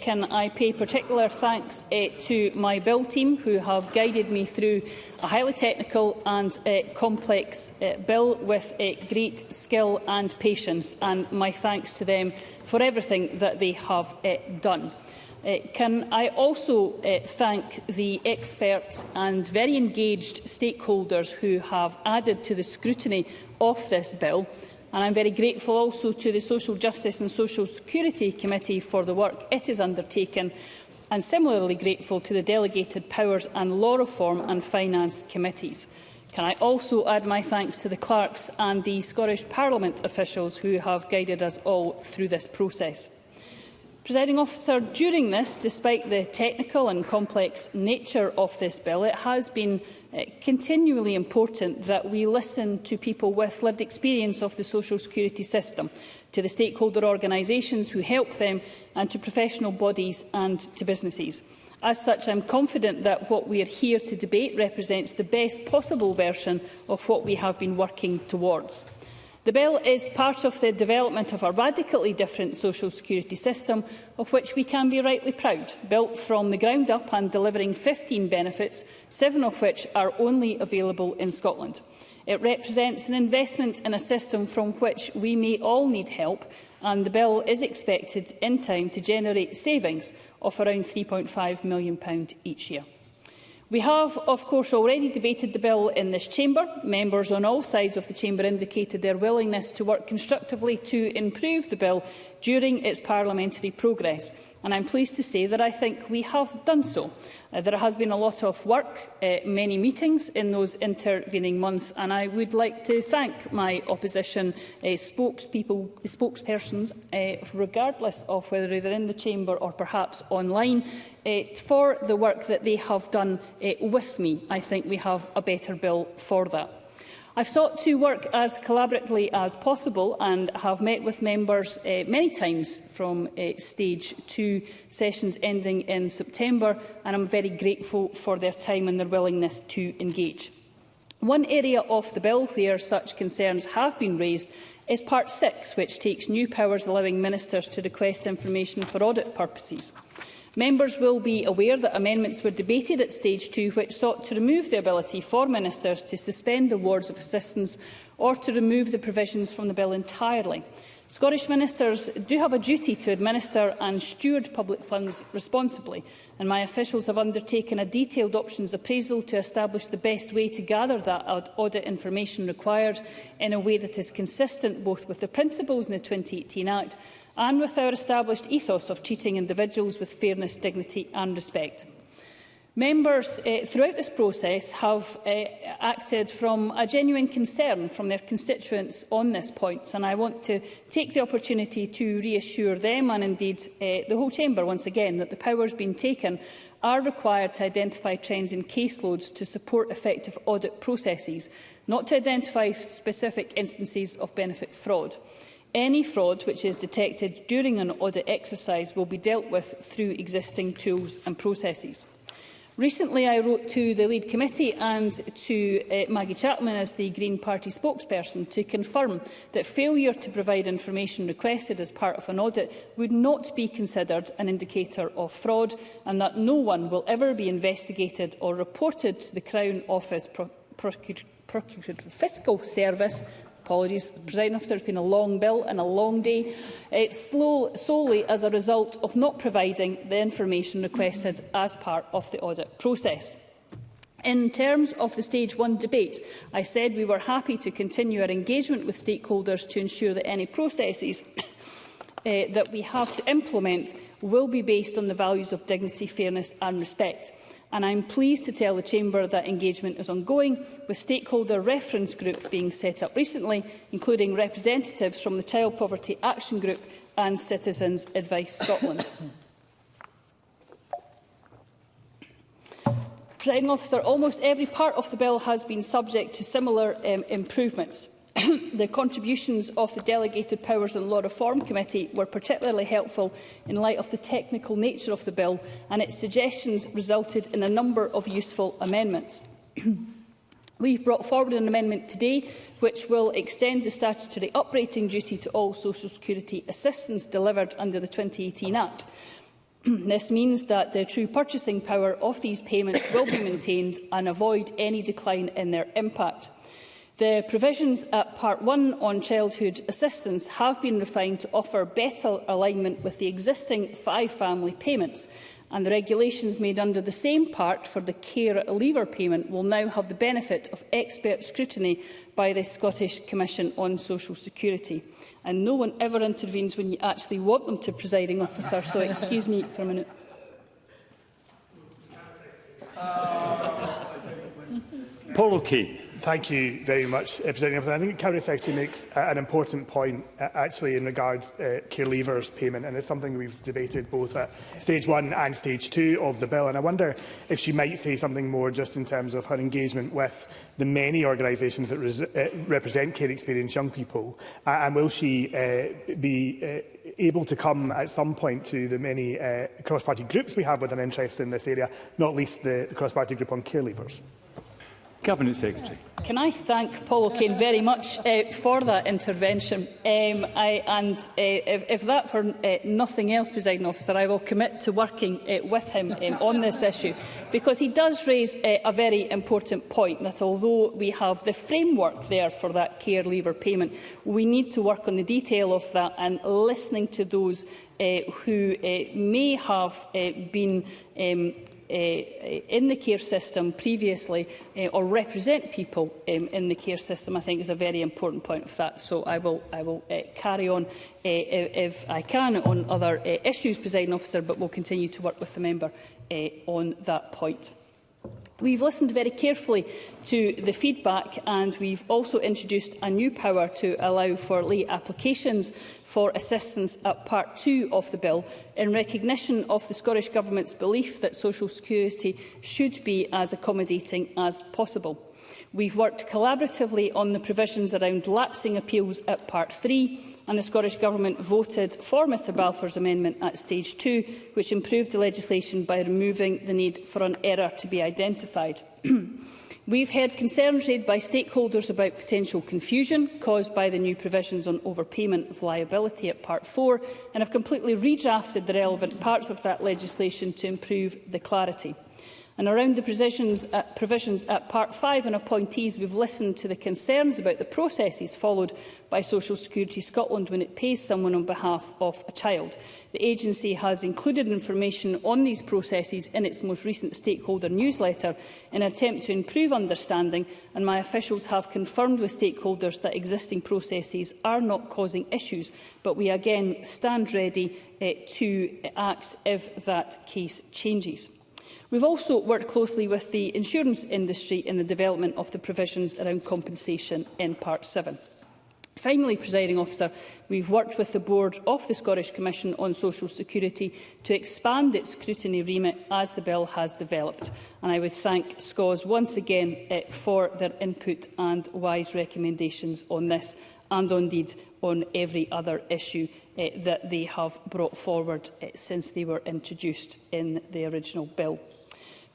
Can I pay particular thanks to my bill team, who have guided me through a highly technical and complex bill with great skill and patience, and my thanks to them for everything that they have done. Can I also thank the experts and very engaged stakeholders who have added to the scrutiny of this bill. And I'm very grateful also to the Social Justice and Social Security Committee for the work it has undertaken, and similarly grateful to the Delegated Powers and Law Reform and Finance Committees. Can I also add my thanks to the clerks and the Scottish Parliament officials who have guided us all through this process. Presiding Officer, during this, despite the technical and complex nature of this bill, it has been continually important that we listen to people with lived experience of the social security system, to the stakeholder organisations who help them, and to professional bodies and to businesses. As such, I am confident that what we are here to debate represents the best possible version of what we have been working towards. The bill is part of the development of a radically different social security system, of which we can be rightly proud, built from the ground up and delivering 15 benefits, 7 of which are only available in Scotland. It represents an investment in a system from which we may all need help, and the bill is expected in time to generate savings of around £3.5 million each year. We have, of course, already debated the bill in this chamber. Members on all sides of the chamber indicated their willingness to work constructively to improve the bill during its parliamentary progress, and I am pleased to say that I think we have done so. There has been a lot of work, many meetings in those intervening months, and I would like to thank my opposition spokespersons, regardless of whether they are in the chamber or perhaps online, for the work that they have done with me. I think we have a better bill for that. I've sought to work as collaboratively as possible and have met with members many times from stage 2 sessions ending in September, and I'm very grateful for their time and their willingness to engage. One area of the bill where such concerns have been raised is Part 6, which takes new powers allowing ministers to request information for audit purposes. Members will be aware that amendments were debated at stage 2 which sought to remove the ability for ministers to suspend awards of assistance or to remove the provisions from the bill entirely. Scottish ministers do have a duty to administer and steward public funds responsibly, and my officials have undertaken a detailed options appraisal to establish the best way to gather that audit information required in a way that is consistent both with the principles in the 2018 Act and with our established ethos of treating individuals with fairness, dignity and respect. Members throughout this process have acted from a genuine concern from their constituents on this point, and I want to take the opportunity to reassure them and indeed the whole chamber once again that the powers being taken are required to identify trends in caseloads to support effective audit processes, not to identify specific instances of benefit fraud. Any fraud which is detected during an audit exercise will be dealt with through existing tools and processes. Recently, I wrote to the lead committee and to Maggie Chapman as the Green Party spokesperson to confirm that failure to provide information requested as part of an audit would not be considered an indicator of fraud, and that no one will ever be investigated or reported to the Crown Office Fiscal Service. Apologies, Presiding Officer, it's been a long bill and a long day. It's solely as a result of not providing the information requested as part of the audit process. In terms of the Stage 1 debate, I said we were happy to continue our engagement with stakeholders to ensure that any processes that we have to implement will be based on the values of dignity, fairness and respect. And I am pleased to tell the Chamber that engagement is ongoing, with stakeholder reference group being set up recently, including representatives from the Child Poverty Action Group and Citizens Advice Scotland. Presiding Officer, almost every part of the bill has been subject to similar improvements. The contributions of the Delegated Powers and Law Reform Committee were particularly helpful in light of the technical nature of the bill, and its suggestions resulted in a number of useful amendments. We've brought forward an amendment today which will extend the statutory uprating duty to all social security assistance delivered under the 2018 Act. This means that the true purchasing power of these payments will be maintained and avoid any decline in their impact. The provisions at Part 1 on childhood assistance have been refined to offer better alignment with the existing 5 family payments, and the regulations made under the same part for the care leaver payment will now have the benefit of expert scrutiny by the Scottish Commission on Social Security. And no one ever intervenes when you actually want them to, Presiding Officer, so excuse me for a minute. Paul O'Kane. Thank you very much, Presiding Officer. I think the Cabinet Secretary makes an important point, actually, in regards to care leavers payment, and it's something we've debated both at Stage 1 and Stage 2 of the bill. And I wonder if she might say something more just in terms of her engagement with the many organisations that represent care-experienced young people, and will she be able to come at some point to the many cross-party groups we have with an interest in this area, not least the cross-party group on care leavers? Cabinet Secretary. Can I thank Paul O'Kane very much for that intervention? If that for nothing else, Presiding Officer, I will commit to working with him on this issue, because he does raise a very important point, that although we have the framework there for that care leaver payment, we need to work on the detail of that, and listening to those who may have been in the care system previously or represent people in the care system, I think is a very important point of that. So I will carry on if I can on other issues, Presiding Officer, but will continue to work with the member on that point. We've listened very carefully to the feedback, and we've also introduced a new power to allow for late applications for assistance at Part 2 of the bill, in recognition of the Scottish Government's belief that social security should be as accommodating as possible. We've worked collaboratively on the provisions around lapsing appeals at Part 3, and the Scottish Government voted for Mr Balfour's amendment at Stage 2, which improved the legislation by removing the need for an error to be identified. We've heard concerns raised by stakeholders about potential confusion caused by the new provisions on overpayment of liability at Part 4, and have completely redrafted the relevant parts of that legislation to improve the clarity. And around the provisions at Part 5 on appointees, we've listened to the concerns about the processes followed by Social Security Scotland when it pays someone on behalf of a child. The agency has included information on these processes in its most recent stakeholder newsletter in an attempt to improve understanding, and my officials have confirmed with stakeholders that existing processes are not causing issues, but we again stand ready to act if that case changes. We've also worked closely with the insurance industry in the development of the provisions around compensation in Part 7. Finally, Presiding Officer, we've worked with the Board of the Scottish Commission on Social Security to expand its scrutiny remit as the bill has developed. And I would thank SCOS once again for their input and wise recommendations on this. and indeed on every other issue that they have brought forward since they were introduced in the original bill.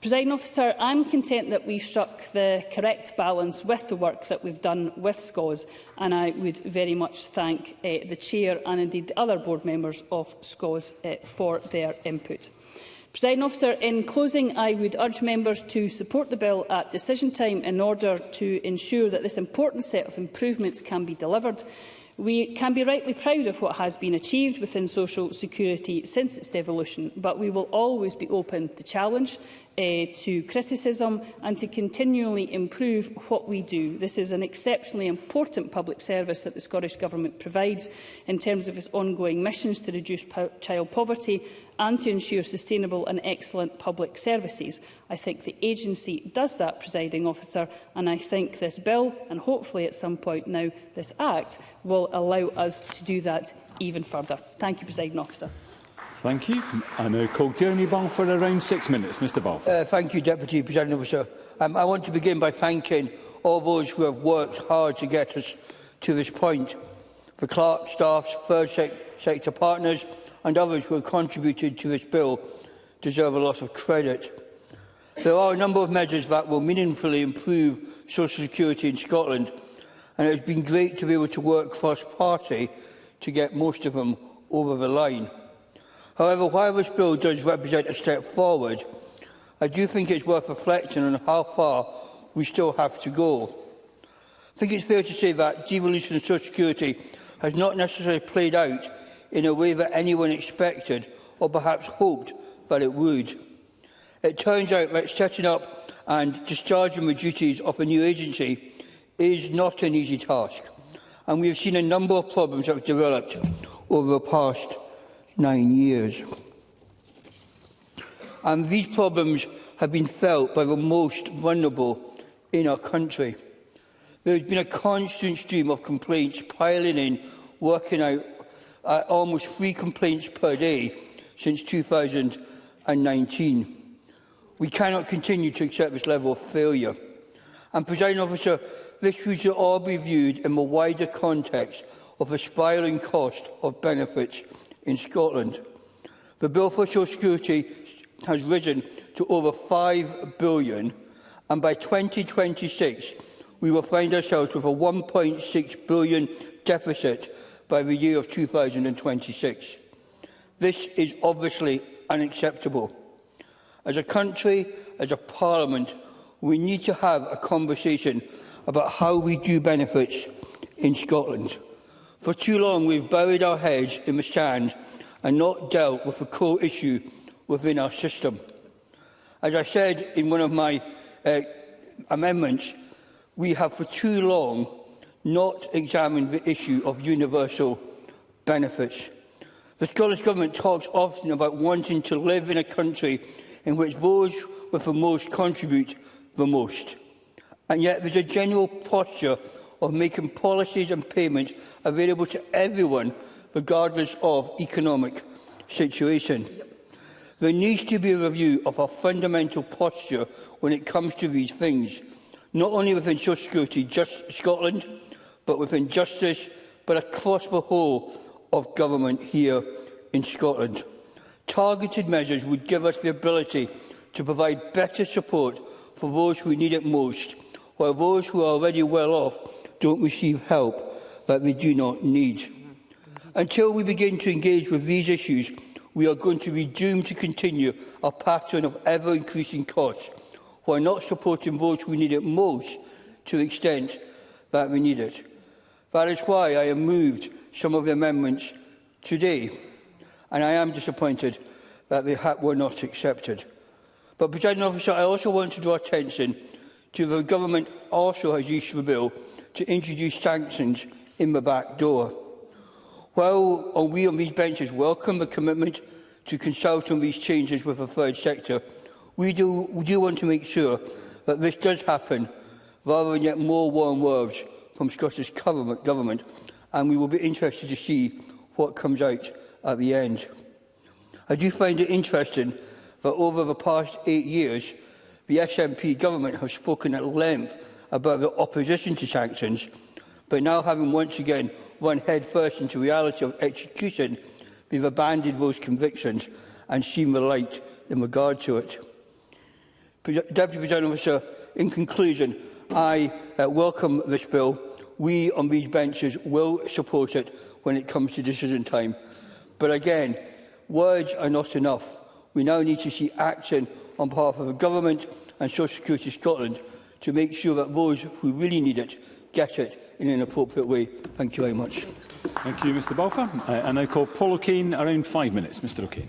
Presiding Officer, I'm content that we've struck the correct balance with the work that we've done with SCOS, and I would very much thank the Chair and indeed the other board members of SCOS for their input. Presiding Officer, in closing, I would urge members to support the bill at decision time in order to ensure that this important set of improvements can be delivered. We can be rightly proud of what has been achieved within social security since its devolution, but we will always be open to challenge, to criticism and to continually improve what we do. This is an exceptionally important public service that the Scottish Government provides in terms of its ongoing missions to reduce child poverty and to ensure sustainable and excellent public services. I think the agency does that, Presiding Officer, and I think this bill, and hopefully at some point now this Act, will allow us to do that even further. Thank you, Presiding Officer. Thank you. I now call Jeremy Balfour for around 6 minutes. Mr Balfour. Thank you, Deputy Presiding Officer. I want to begin by thanking all those who have worked hard to get us to this point. The clerk, staffs, third sector partners and others who have contributed to this bill deserve a lot of credit. There are a number of measures that will meaningfully improve social security in Scotland, and it has been great to be able to work cross-party to get most of them over the line. However, while this bill does represent a step forward, I do think it's worth reflecting on how far we still have to go. I think it's fair to say that devolution of social security has not necessarily played out in a way that anyone expected or perhaps hoped that it would. It turns out that setting up and discharging the duties of a new agency is not an easy task, and we have seen a number of problems that have developed over the past 9 years. And these problems have been felt by the most vulnerable in our country. There has been a constant stream of complaints piling in, working out at almost 3 complaints per day since 2019. We cannot continue to accept this level of failure. And, Presiding Officer, this should all be viewed in the wider context of the spiralling cost of benefits in Scotland. The bill for social security has risen to over £5 billion, and by 2026 we will find ourselves with a £1.6 billion deficit by the year of 2026. This is obviously unacceptable. As a country, as a parliament, we need to have a conversation about how we do benefits in Scotland. For too long, we've buried our heads in the sand and not dealt with the core issue within our system. As I said in one of my amendments, we have for too long not examined the issue of universal benefits. The Scottish Government talks often about wanting to live in a country in which those with the most contribute the most. And yet there's a general posture of making policies and payments available to everyone, regardless of economic situation. There needs to be a review of our fundamental posture when it comes to these things, not only within social security, just Scotland, but within justice, but across the whole of government here in Scotland. Targeted measures would give us the ability to provide better support for those who need it most, while those who are already well off don't receive help that they do not need. Until we begin to engage with these issues, we are going to be doomed to continue a pattern of ever-increasing costs, while not supporting those who need it most to the extent that we need it. That is why I have moved some of the amendments today, and I am disappointed that they were not accepted. But, Presiding Officer, I also want to draw attention to the Government also has used the bill to introduce sanctions in the back door. While we on these benches welcome the commitment to consult on these changes with the third sector, we do want to make sure that this does happen rather than yet more warm words from Scottish Government, and we will be interested to see what comes out at the end. I do find it interesting that over the past 8 years, the SNP Government have spoken at length about the opposition to sanctions, But now, having once again run headfirst into reality of execution, we've abandoned those convictions and seen the light in regard to it. Deputy Presiding Officer, in conclusion, I welcome this bill. We on these benches will support it when it comes to decision time. But again, words are not enough. We now need to see action on behalf of the Government and Social Security Scotland to make sure that those who really need it get it in an appropriate way. Thank you very much. Thank you, Mr Balfour. I now call Paul O'Kane, around 5 minutes. Mr O'Kane.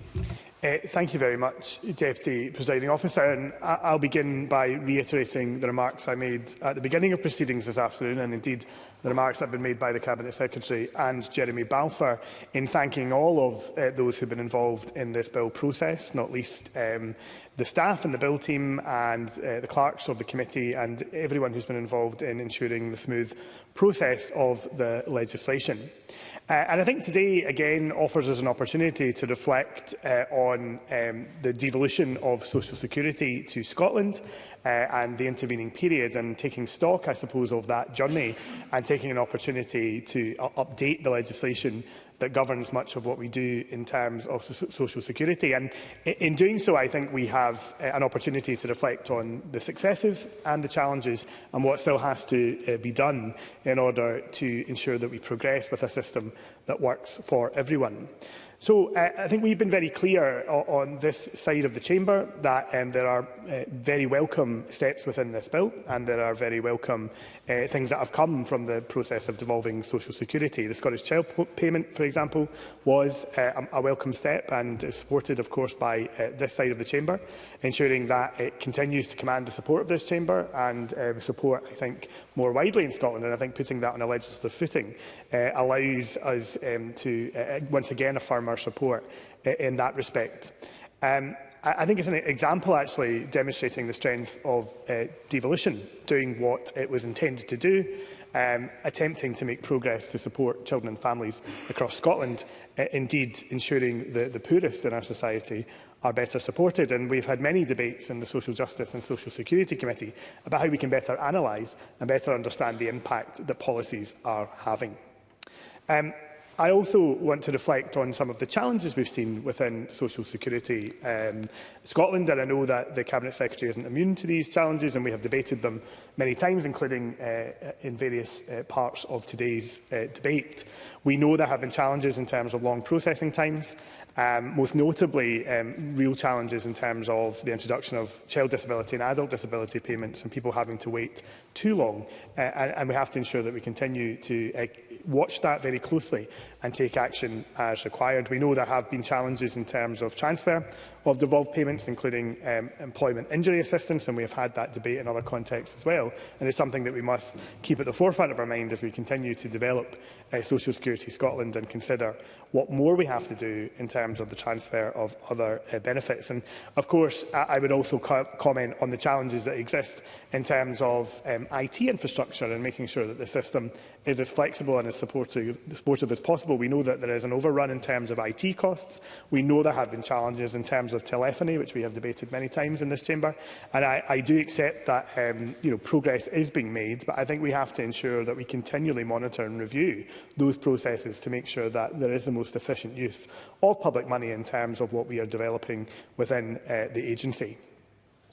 Thank you very much, Deputy Presiding Officer. And I'll begin by reiterating the remarks I made at the beginning of proceedings this afternoon, and indeed the remarks that have been made by the Cabinet Secretary and Jeremy Balfour, in thanking all of those who have been involved in this bill process, not least the staff and the bill team and the clerks of the committee and everyone who's been involved in ensuring the smooth process of the legislation. And I think today, again, offers us an opportunity to reflect on the devolution of social security to Scotland and the intervening period, and taking stock, I suppose, of that journey and taking an opportunity to update the legislation that governs much of what we do in terms of social security. And in doing so, I think we have an opportunity to reflect on the successes and the challenges and what still has to be done in order to ensure that we progress with a system that works for everyone. So I think we've been very clear on this side of the chamber that there are very welcome steps within this bill, and there are very welcome things that have come from the process of devolving social security. The Scottish Child Payment, for example, was a welcome step and is supported, of course, by this side of the chamber, ensuring that it continues to command the support of this chamber and support, I think, more widely in Scotland. And I think putting that on a legislative footing allows us to once again affirm our support in that respect. I think it's an example, actually, demonstrating the strength of devolution, doing what it was intended to do, attempting to make progress to support children and families across Scotland, indeed ensuring the poorest in our society are better supported. And we've had many debates in the Social Justice and Social Security Committee about how we can better analyse and better understand the impact that policies are having. I also want to reflect on some of the challenges we've seen within social security Scotland, and I know that the Cabinet Secretary isn't immune to these challenges, and we have debated them many times, including in various parts of today's debate. We know there have been challenges in terms of long processing times, most notably real challenges in terms of the introduction of child disability and adult disability payments and people having to wait too long, and we have to ensure that we continue to watch that very closely and take action as required. We know there have been challenges in terms of transfer of devolved payments, including employment injury assistance, and we have had that debate in other contexts as well. And it's something that we must keep at the forefront of our mind as we continue to develop Social Security Scotland and consider what more we have to do in terms of the transfer of other benefits. And of course, I would also comment on the challenges that exist in terms of IT infrastructure and making sure that the system is as flexible and as supportive as possible. We know that there is an overrun in terms of IT costs. We know there have been challenges in terms of telephony, which we have debated many times in this chamber. And I do accept that progress is being made, but I think we have to ensure that we continually monitor and review those processes to make sure that there is the most efficient use of public money in terms of what we are developing within the agency.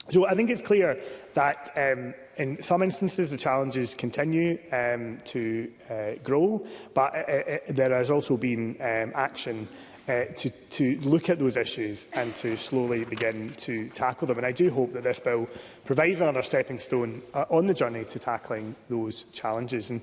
So I think it's clear that in some instances the challenges continue to grow, but there has also been action to look at those issues and to slowly begin to tackle them. And I do hope that this bill provides another stepping stone on the journey to tackling those challenges. And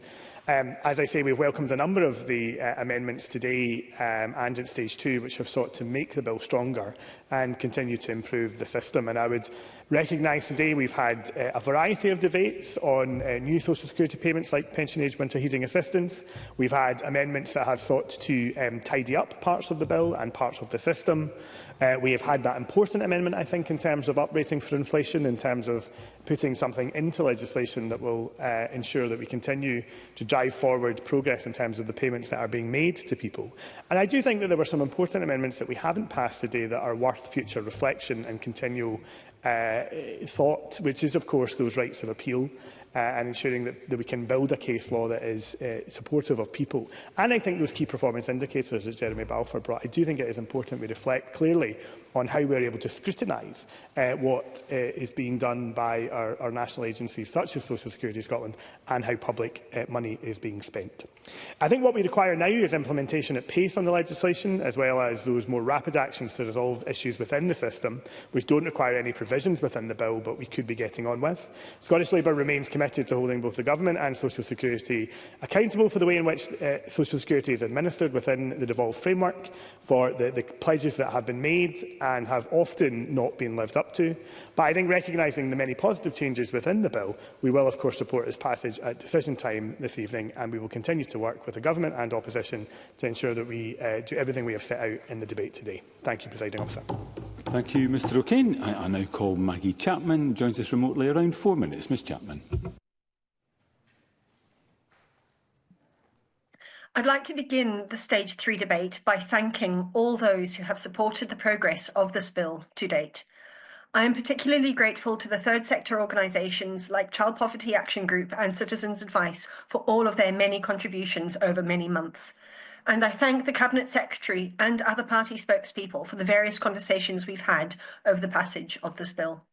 as I say, we've welcomed a number of the amendments today and at stage 2, which have sought to make the bill stronger and continue to improve the system. And I would recognise today we've had a variety of debates on new social security payments like pension age winter heating assistance. We've had amendments that have sought to tidy up parts of the bill and parts of the system. We have had that important amendment, I think, in terms of uprating for inflation, in terms of putting something into legislation that will ensure that we continue to drive forward progress in terms of the payments that are being made to people. And I do think that there were some important amendments that we haven't passed today that are worth future reflection and continual thought, which is, of course, those rights of appeal. And ensuring that we can build a case law that is supportive of people. And I think those key performance indicators that Jeremy Balfour brought, I do think it is important we reflect clearly on how we're able to scrutinise what is being done by our national agencies, such as Social Security Scotland, and how public money is being spent. I think what we require now is implementation at pace on the legislation, as well as those more rapid actions to resolve issues within the system, which don't require any provisions within the bill, but we could be getting on with. Scottish Labour remains committed to holding both the Government and Social Security accountable for the way in which Social Security is administered within the devolved framework, for the pledges that have been made and have often not been lived up to. But I think, recognising the many positive changes within the bill, we will of course support its passage at decision time this evening, and we will continue to work with the Government and Opposition to ensure that we do everything we have set out in the debate today. Thank you, Presiding Officer. Thank you, Mr O'Kane. I now call Maggie Chapman, joins us remotely around 4 minutes. Ms Chapman. I'd like to begin the Stage 3 debate by thanking all those who have supported the progress of this bill to date. I am particularly grateful to the third sector organisations like Child Poverty Action Group and Citizens Advice for all of their many contributions over many months. And I thank the Cabinet Secretary and other party spokespeople for the various conversations we've had over the passage of this bill.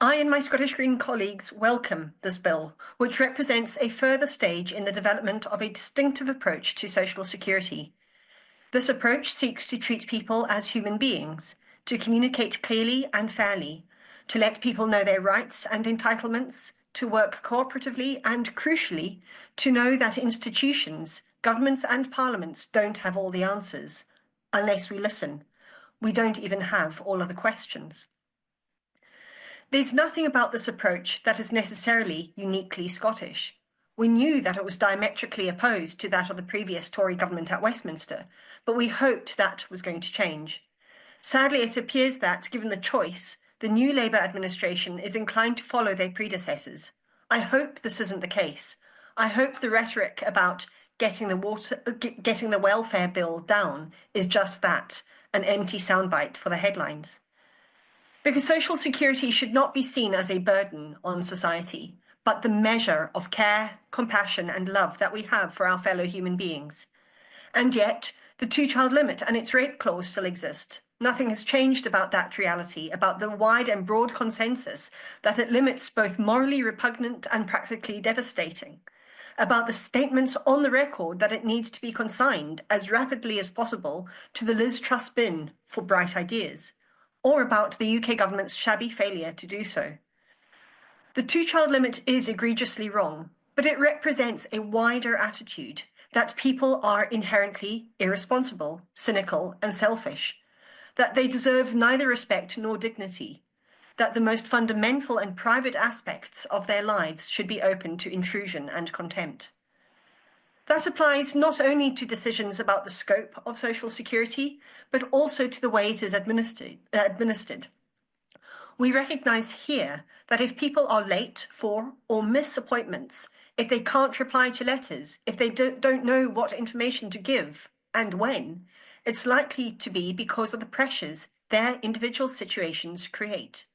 I and my Scottish Green colleagues welcome this bill, which represents a further stage in the development of a distinctive approach to social security. This approach seeks to treat people as human beings, to communicate clearly and fairly, to let people know their rights and entitlements, to work cooperatively and, crucially, to know that institutions, governments and parliaments don't have all the answers. Unless we listen, we don't even have all of the questions. There's nothing about this approach that is necessarily uniquely Scottish. We knew that it was diametrically opposed to that of the previous Tory government at Westminster, but we hoped that was going to change. Sadly, it appears that, given the choice, the new Labour administration is inclined to follow their predecessors. I hope this isn't the case. I hope the rhetoric about getting the welfare bill down is just that, an empty soundbite for the headlines. Because social security should not be seen as a burden on society, but the measure of care, compassion and love that we have for our fellow human beings. And yet, the two-child limit and its rape clause still exist. Nothing has changed about that reality, about the wide and broad consensus that it limits both morally repugnant and practically devastating, about the statements on the record that it needs to be consigned as rapidly as possible to the Liz Truss bin for bright ideas, or about the UK government's shabby failure to do so. The two-child limit is egregiously wrong, but it represents a wider attitude that people are inherently irresponsible, cynical and selfish, that they deserve neither respect nor dignity, that the most fundamental and private aspects of their lives should be open to intrusion and contempt. That applies not only to decisions about the scope of social security, but also to the way it is administered. We recognise here that if people are late for or miss appointments, if they can't reply to letters, if they don't know what information to give and when, it's likely to be because of the pressures their individual situations create.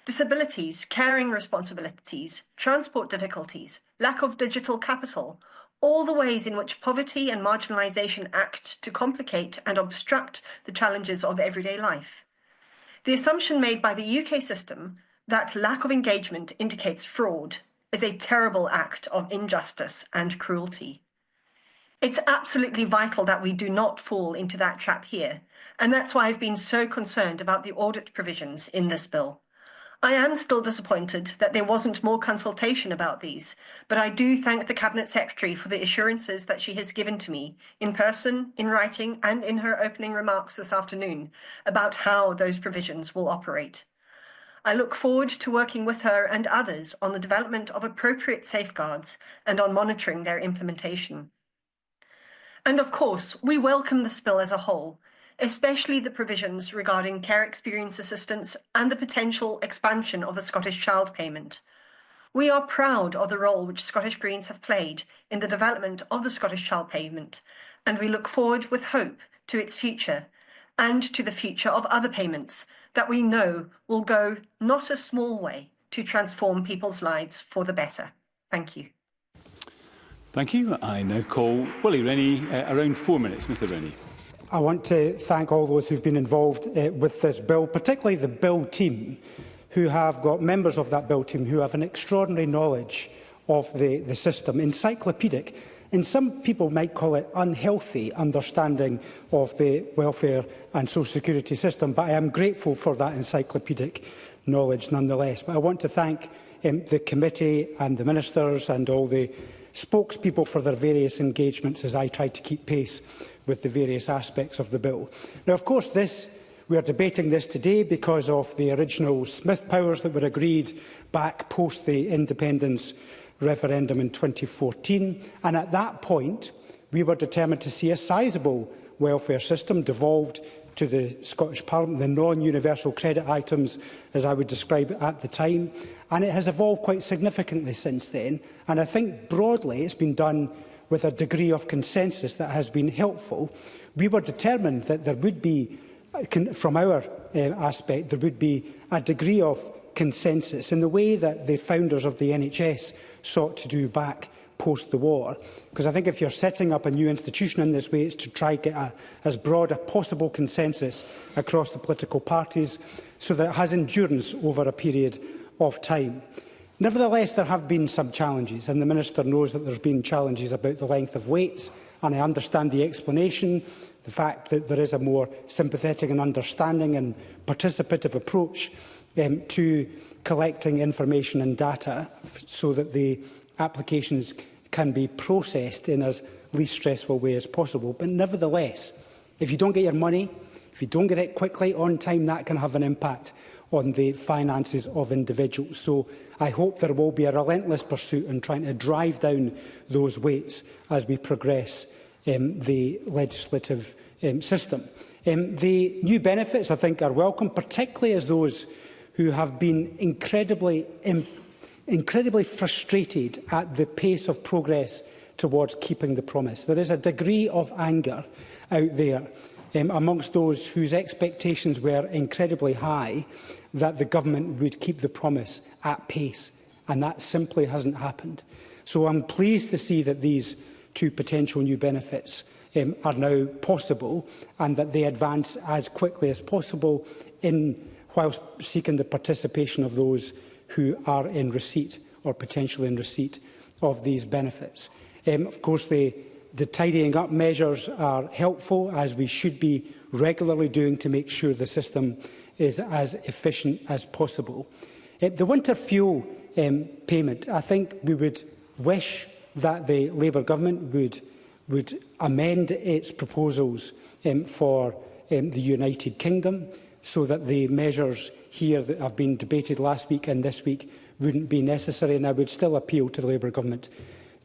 Disabilities, caring responsibilities, transport difficulties, lack of digital capital, all the ways in which poverty and marginalisation act to complicate and obstruct the challenges of everyday life. The assumption made by the UK system that lack of engagement indicates fraud is a terrible act of injustice and cruelty. It's absolutely vital that we do not fall into that trap here, and that's why I've been so concerned about the audit provisions in this bill. I am still disappointed that there wasn't more consultation about these, but I do thank the Cabinet Secretary for the assurances that she has given to me, in person, in writing, and in her opening remarks this afternoon, about how those provisions will operate. I look forward to working with her and others on the development of appropriate safeguards and on monitoring their implementation. And of course, we welcome this bill as a whole, especially the provisions regarding care experience assistance and the potential expansion of the Scottish Child Payment. We are proud of the role which Scottish Greens have played in the development of the Scottish Child Payment, and we look forward with hope to its future and to the future of other payments that we know will go not a small way to transform people's lives for the better. Thank you. Thank you. I now call Willie Rennie. Around 4 minutes, Mr Rennie. I want to thank all those who've been involved with this bill, particularly the bill team, who have got members of that bill team who have an extraordinary knowledge of the system, encyclopedic, and some people might call it unhealthy understanding of the welfare and social security system, but I am grateful for that encyclopedic knowledge nonetheless. But I want to thank the committee and the ministers and all the spokespeople for their various engagements as I tried to keep pace with the various aspects of the bill. Now, of course, we are debating this today because of the original Smith powers that were agreed back post the independence referendum in 2014. And at that point, we were determined to see a sizeable welfare system devolved to the Scottish Parliament, the non-universal credit items, as I would describe it at the time. And it has evolved quite significantly since then. And I think broadly it's been done with a degree of consensus that has been helpful. We were determined that there would be, from our aspect, there would be a degree of consensus in the way that the founders of the NHS sought to do back post the war. Because I think if you're setting up a new institution in this way, it's to try to get as broad a possible consensus across the political parties so that it has endurance over a period of time. Nevertheless, there have been some challenges, and the Minister knows that there have been challenges about the length of waits, and I understand the explanation, the fact that there is a more sympathetic and understanding and participative approach to collecting information and data so that the applications can be processed in as least stressful way as possible. But nevertheless, if you don't get your money, if you don't get it quickly on time, that can have an impact on the finances of individuals. So I hope there will be a relentless pursuit in trying to drive down those waits as we progress the legislative system. The new benefits, I think, are welcome, particularly as those who have been incredibly frustrated at the pace of progress towards keeping the promise. There is a degree of anger out there amongst those whose expectations were incredibly high that the government would keep the promise at pace, and that simply hasn't happened. So I'm pleased to see that these two potential new benefits are now possible and that they advance as quickly as possible whilst seeking the participation of those who are in receipt or potentially in receipt of these benefits. Of course, the tidying up measures are helpful, as we should be regularly doing to make sure the system is as efficient as possible. The winter fuel payment, I think we would wish that the Labour government would amend its proposals for the United Kingdom so that the measures here that have been debated last week and this week wouldn't be necessary, and I would still appeal to the Labour government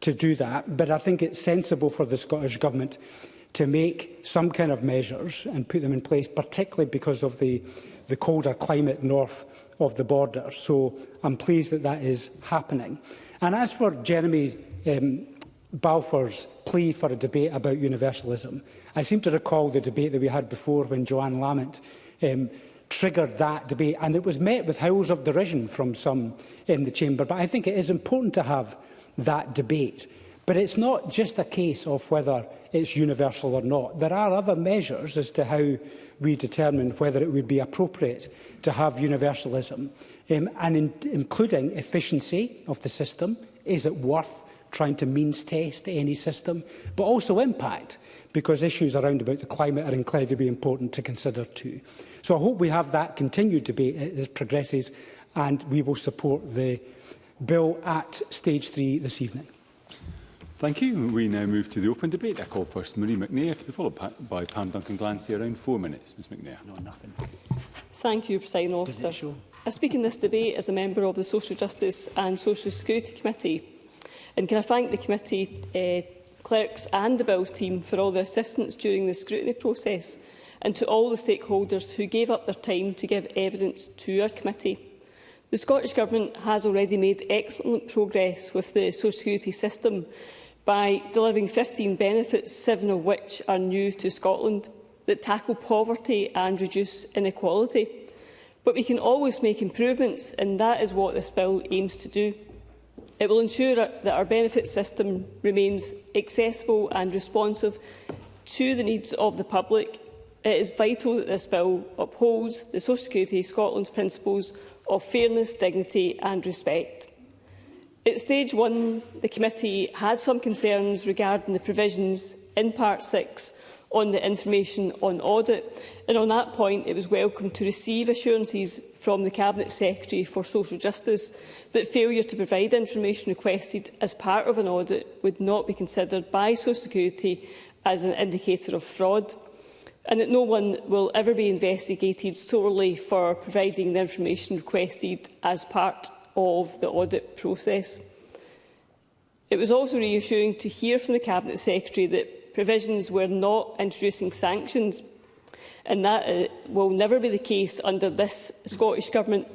to do that. But I think it's sensible for the Scottish Government to make some kind of measures and put them in place, particularly because of the colder climate north of the border. So I'm pleased that that is happening. And as for Jeremy Balfour's plea for a debate about universalism, I seem to recall the debate that we had before when Joanne Lamont triggered that debate, and it was met with howls of derision from some in the chamber. But I think it is important to have that debate. But it's not just a case of whether it's universal or not. There are other measures as to how we determine whether it would be appropriate to have universalism, including efficiency of the system. Is it worth trying to means test any system? But also impact, because issues around about the climate are incredibly important to consider too. So I hope we have that continued debate as it progresses, and we will support the bill at stage 3 this evening. Thank you. We now move to the open debate. I call first Marie McNair to be followed by Pam Duncan-Glancy. Around 4 minutes. Ms McNair. No, nothing. Thank you, Presiding Officer. I speak in this debate as a member of the Social Justice and Social Security Committee. And can I thank the committee clerks and the Bills team for all their assistance during the scrutiny process, and to all the stakeholders who gave up their time to give evidence to our committee. The Scottish Government has already made excellent progress with the social security system by delivering 15 benefits, 7 of which are new to Scotland, that tackle poverty and reduce inequality. But we can always make improvements, and that is what this bill aims to do. It will ensure that our benefit system remains accessible and responsive to the needs of the public. It is vital that this bill upholds the Social Security Scotland's principles of fairness, dignity and respect. At stage 1, the committee had some concerns regarding the provisions in Part 6 on the information on audit, and on that point it was welcome to receive assurances from the Cabinet Secretary for Social Justice that failure to provide information requested as part of an audit would not be considered by Social Security as an indicator of fraud, and that no one will ever be investigated solely for providing the information requested as part of the audit process. It was also reassuring to hear from the Cabinet Secretary that provisions were not introducing sanctions, and that will never be the case under this Scottish Government.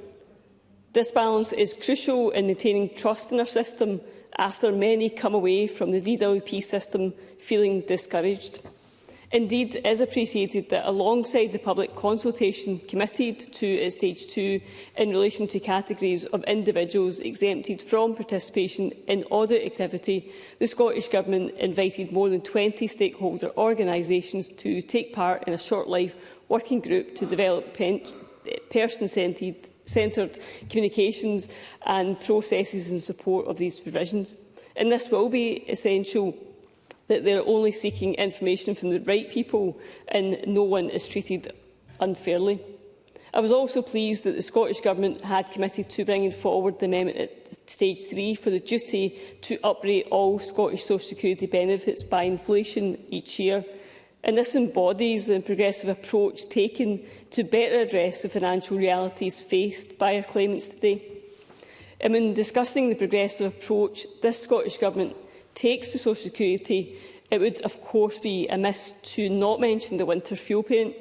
This balance is crucial in maintaining trust in our system after many come away from the DWP system feeling discouraged. Indeed, it is appreciated that alongside the public consultation committed to at stage 2 in relation to categories of individuals exempted from participation in audit activity, the Scottish Government invited more than 20 stakeholder organisations to take part in a short-life working group to develop person-centred communications and processes in support of these provisions. And this will be essential, that they are only seeking information from the right people and no one is treated unfairly. I was also pleased that the Scottish Government had committed to bringing forward the amendment at stage 3 for the duty to uprate all Scottish social security benefits by inflation each year. And this embodies the progressive approach taken to better address the financial realities faced by our claimants today. And when discussing the progressive approach this Scottish Government takes to social security, it would of course be amiss to not mention the winter fuel payment.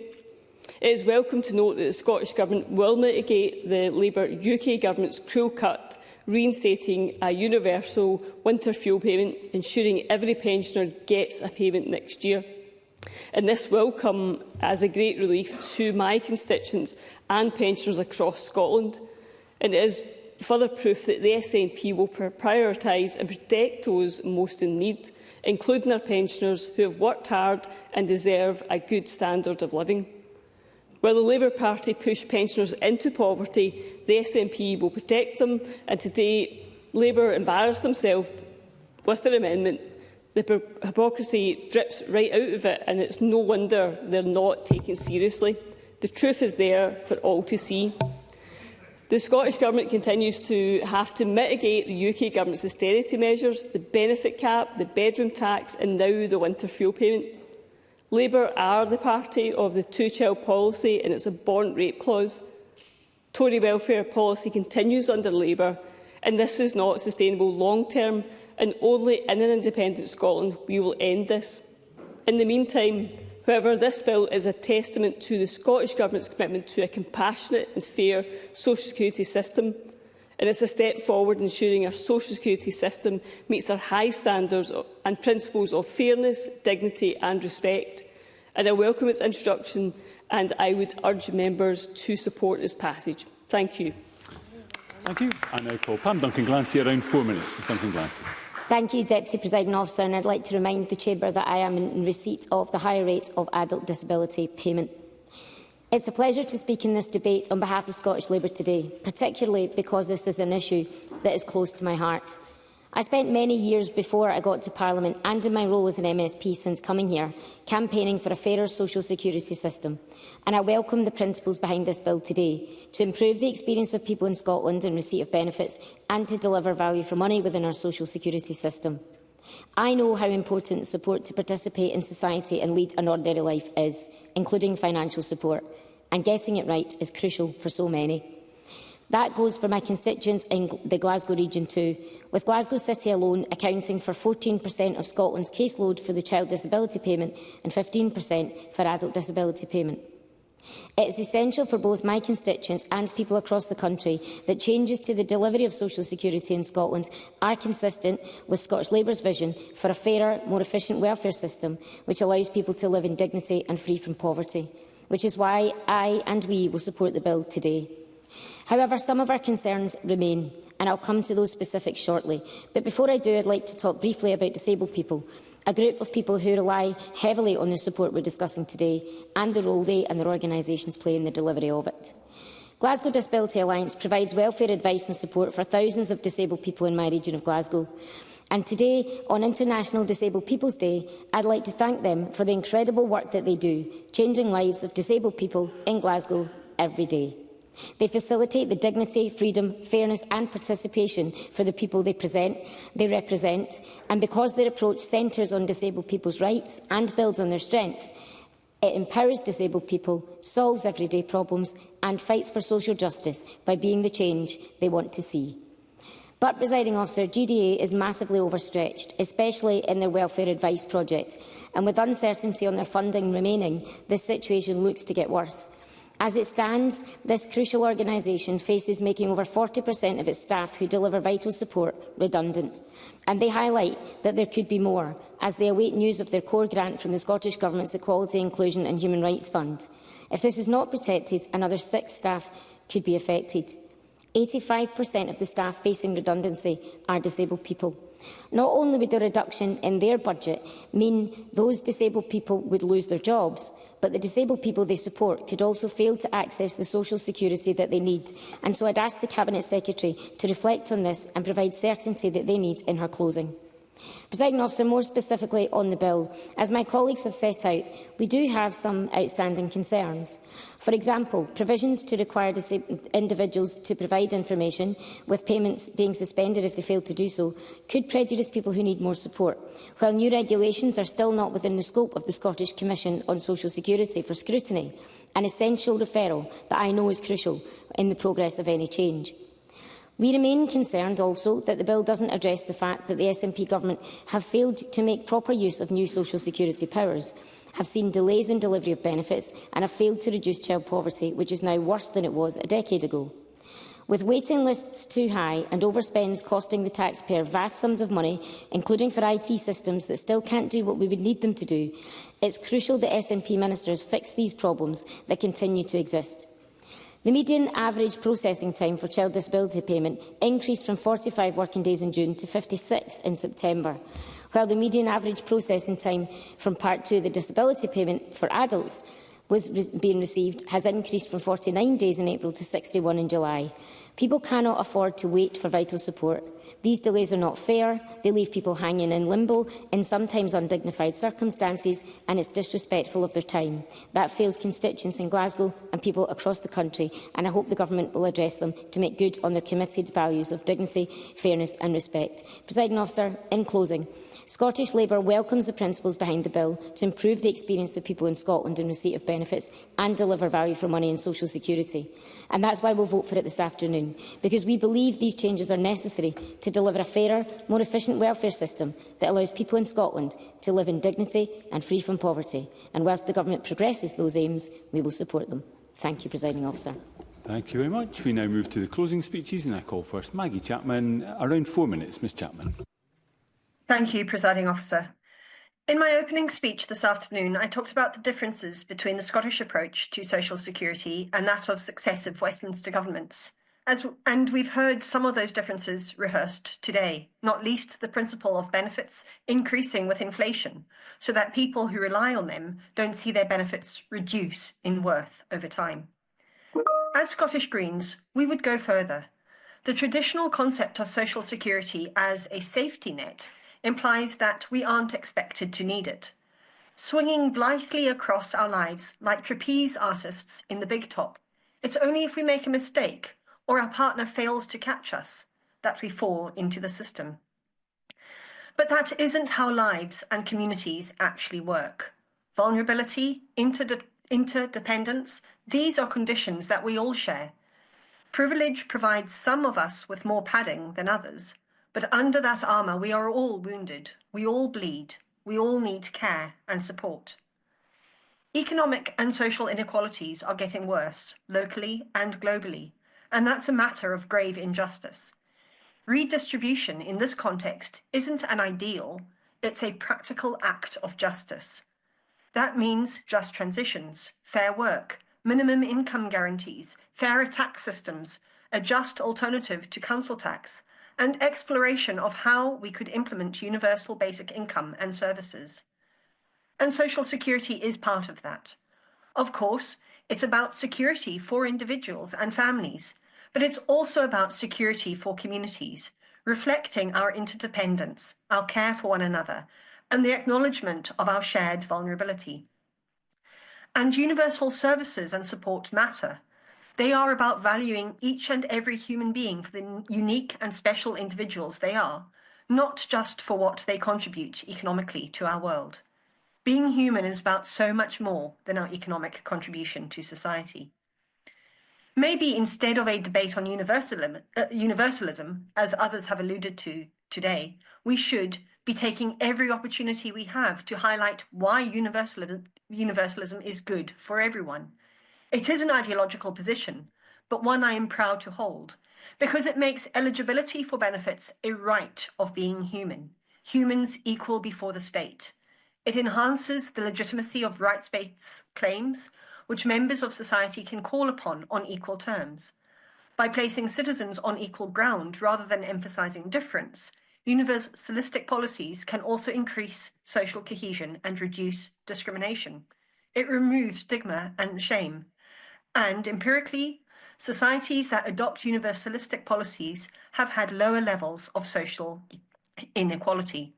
It is welcome to note that the Scottish Government will mitigate the Labour UK Government's cruel cut, reinstating a universal winter fuel payment, ensuring every pensioner gets a payment next year. And this will come as a great relief to my constituents and pensioners across Scotland. And it is further proof that the SNP will prioritise and protect those most in need, including our pensioners who have worked hard and deserve a good standard of living. While the Labour Party push pensioners into poverty, the SNP will protect them, and today Labour embarrassed themselves with their amendment. The hypocrisy drips right out of it, and it's no wonder they're not taken seriously. The truth is there for all to see. The Scottish Government continues to have to mitigate the UK Government's austerity measures, the benefit cap, the bedroom tax and now the winter fuel payment. Labour are the party of the two-child policy and its abhorrent rape clause. Tory welfare policy continues under Labour, and this is not sustainable long-term, and only in an independent Scotland we will end this. In the meantime, however, this bill is a testament to the Scottish Government's commitment to a compassionate and fair social security system, and it's a step forward ensuring our social security system meets our high standards and principles of fairness, dignity and respect. And I welcome its introduction, and I would urge members to support its passage. Thank you. Thank you. I now call Pam Duncan-Glancy, around 4 minutes. Ms Duncan-Glancy. Thank you, Deputy Presiding Officer, and I'd like to remind the Chamber that I am in receipt of the higher rate of adult disability payment. It's a pleasure to speak in this debate on behalf of Scottish Labour today, particularly because this is an issue that is close to my heart. I spent many years before I got to Parliament, and in my role as an MSP since coming here, campaigning for a fairer social security system, and I welcome the principles behind this bill today to improve the experience of people in Scotland in receipt of benefits and to deliver value for money within our social security system. I know how important support to participate in society and lead an ordinary life is, including financial support, and getting it right is crucial for so many. That goes for my constituents in the Glasgow region too, with Glasgow City alone accounting for 14% of Scotland's caseload for the child disability payment and 15% for adult disability payment. It is essential for both my constituents and people across the country that changes to the delivery of social security in Scotland are consistent with Scottish Labour's vision for a fairer, more efficient welfare system which allows people to live in dignity and free from poverty. which is why I and we will support the bill today. However, some of our concerns remain, and I'll come to those specifics shortly. But before I do, I'd like to talk briefly about disabled people, a group of people who rely heavily on the support we're discussing today and the role they and their organisations play in the delivery of it. Glasgow Disability Alliance provides welfare advice and support for thousands of disabled people in my region of Glasgow. And today, on International Disabled People's Day, I'd like to thank them for the incredible work that they do, changing lives of disabled people in Glasgow every day. They facilitate the dignity, freedom, fairness and participation for the people they represent, and because their approach centres on disabled people's rights and builds on their strength, it empowers disabled people, solves everyday problems and fights for social justice by being the change they want to see. But, Presiding Officer, GDA is massively overstretched, especially in their welfare advice project, and with uncertainty on their funding remaining, this situation looks to get worse. As it stands, this crucial organisation faces making over 40% of its staff who deliver vital support redundant. And they highlight that there could be more, as they await news of their core grant from the Scottish Government's Equality, Inclusion and Human Rights Fund. If this is not protected, another 6 staff could be affected. 85% of the staff facing redundancy are disabled people. Not only would a reduction in their budget mean those disabled people would lose their jobs, but the disabled people they support could also fail to access the social security that they need. And so I'd ask the Cabinet Secretary to reflect on this and provide certainty that they need in her closing. Presiding Officer, more specifically on the bill, as my colleagues have set out, we do have some outstanding concerns. For example, provisions to require individuals to provide information, with payments being suspended if they fail to do so, could prejudice people who need more support, while new regulations are still not within the scope of the Scottish Commission on Social Security for scrutiny, an essential referral that I know is crucial in the progress of any change. We remain concerned also that the bill doesn't address the fact that the SNP government have failed to make proper use of new social security powers, have seen delays in delivery of benefits and have failed to reduce child poverty, which is now worse than it was a decade ago. With waiting lists too high and overspends costing the taxpayer vast sums of money, including for IT systems that still can't do what we would need them to do, it's crucial that SNP ministers fix these problems that continue to exist. The median average processing time for child disability payment increased from 45 working days in June to 56 in September, while the median average processing time from Part 2 of the disability payment for adults being received has increased from 49 days in April to 61 in July. People cannot afford to wait for vital support. These delays are not fair, they leave people hanging in limbo in sometimes undignified circumstances, and it's disrespectful of their time. That fails constituents in Glasgow and people across the country, and I hope the Government will address them to make good on their committed values of dignity, fairness and respect. Presiding Officer, in closing, Scottish Labour welcomes the principles behind the bill to improve the experience of people in Scotland in receipt of benefits and deliver value for money and social security. And that's why we'll vote for it this afternoon, because we believe these changes are necessary to deliver a fairer, more efficient welfare system that allows people in Scotland to live in dignity and free from poverty. And whilst the Government progresses those aims, we will support them. Thank you, Presiding Officer. Thank you very much. We now move to the closing speeches, and I call first Maggie Chapman. Around 4 minutes, Ms Chapman. Thank you, Presiding Officer. In my opening speech this afternoon, I talked about the differences between the Scottish approach to social security and that of successive Westminster governments. And we've heard some of those differences rehearsed today, not least the principle of benefits increasing with inflation, so that people who rely on them don't see their benefits reduce in worth over time. As Scottish Greens, we would go further. The traditional concept of social security as a safety net implies that we aren't expected to need it. Swinging blithely across our lives like trapeze artists in the big top, it's only if we make a mistake or our partner fails to catch us that we fall into the system. But that isn't how lives and communities actually work. Vulnerability, interdependence, these are conditions that we all share. Privilege provides some of us with more padding than others, but under that armour we are all wounded, we all bleed, we all need care and support. Economic and social inequalities are getting worse, locally and globally, and that's a matter of grave injustice. Redistribution in this context isn't an ideal, it's a practical act of justice. That means just transitions, fair work, minimum income guarantees, fairer tax systems, a just alternative to council tax, and exploration of how we could implement universal basic income and services. And social security is part of that. Of course, it's about security for individuals and families, but it's also about security for communities, reflecting our interdependence, our care for one another, and the acknowledgement of our shared vulnerability. And universal services and support matter. They are about valuing each and every human being for the unique and special individuals they are, not just for what they contribute economically to our world. Being human is about so much more than our economic contribution to society. Maybe instead of a debate on universalism, as others have alluded to today, we should be taking every opportunity we have to highlight why universalism is good for everyone. It is an ideological position, but one I am proud to hold, because it makes eligibility for benefits a right of being human, humans equal before the state. It enhances the legitimacy of rights-based claims, which members of society can call upon on equal terms. By placing citizens on equal ground rather than emphasising difference, universalistic policies can also increase social cohesion and reduce discrimination. It removes stigma and shame. And empirically, societies that adopt universalistic policies have had lower levels of social inequality.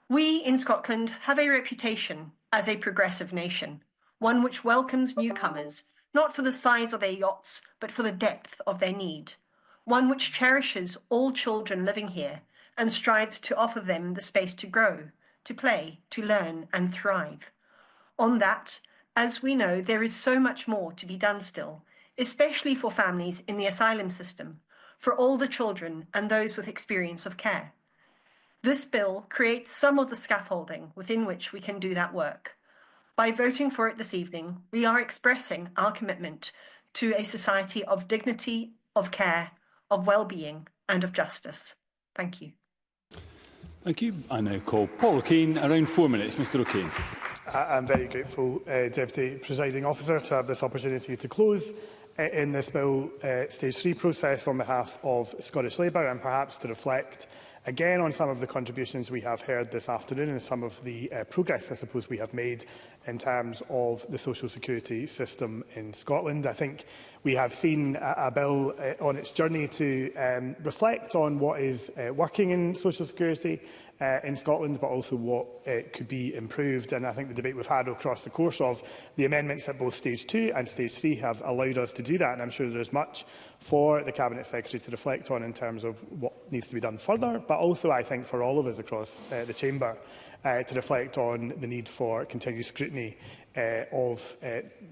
We in Scotland have a reputation as a progressive nation, one which welcomes newcomers, not for the size of their yachts, but for the depth of their need, one which cherishes all children living here and strives to offer them the space to grow, to play, to learn and thrive. On that, as we know, there is so much more to be done still, especially for families in the asylum system, for older children and those with experience of care. This bill creates some of the scaffolding within which we can do that work. By voting for it this evening, we are expressing our commitment to a society of dignity, of care, of well-being and of justice. Thank you. Thank you. I now call Paul O'Kane. Around 4 minutes. Mr O'Kane. I'm very grateful, Deputy Presiding Officer, to have this opportunity to close in this bill stage 3 process on behalf of Scottish Labour, and perhaps to reflect again on some of the contributions we have heard this afternoon and some of the progress, I suppose, we have made in terms of the social security system in Scotland. I think we have seen a bill on its journey to reflect on what is working in social security in Scotland, but also what could be improved. And I think the debate we've had across the course of the amendments at both Stage 2 and Stage 3 have allowed us to do that. And I'm sure there is much for the Cabinet Secretary to reflect on in terms of what needs to be done further, but also, I think, for all of us across the Chamber to reflect on the need for continued scrutiny of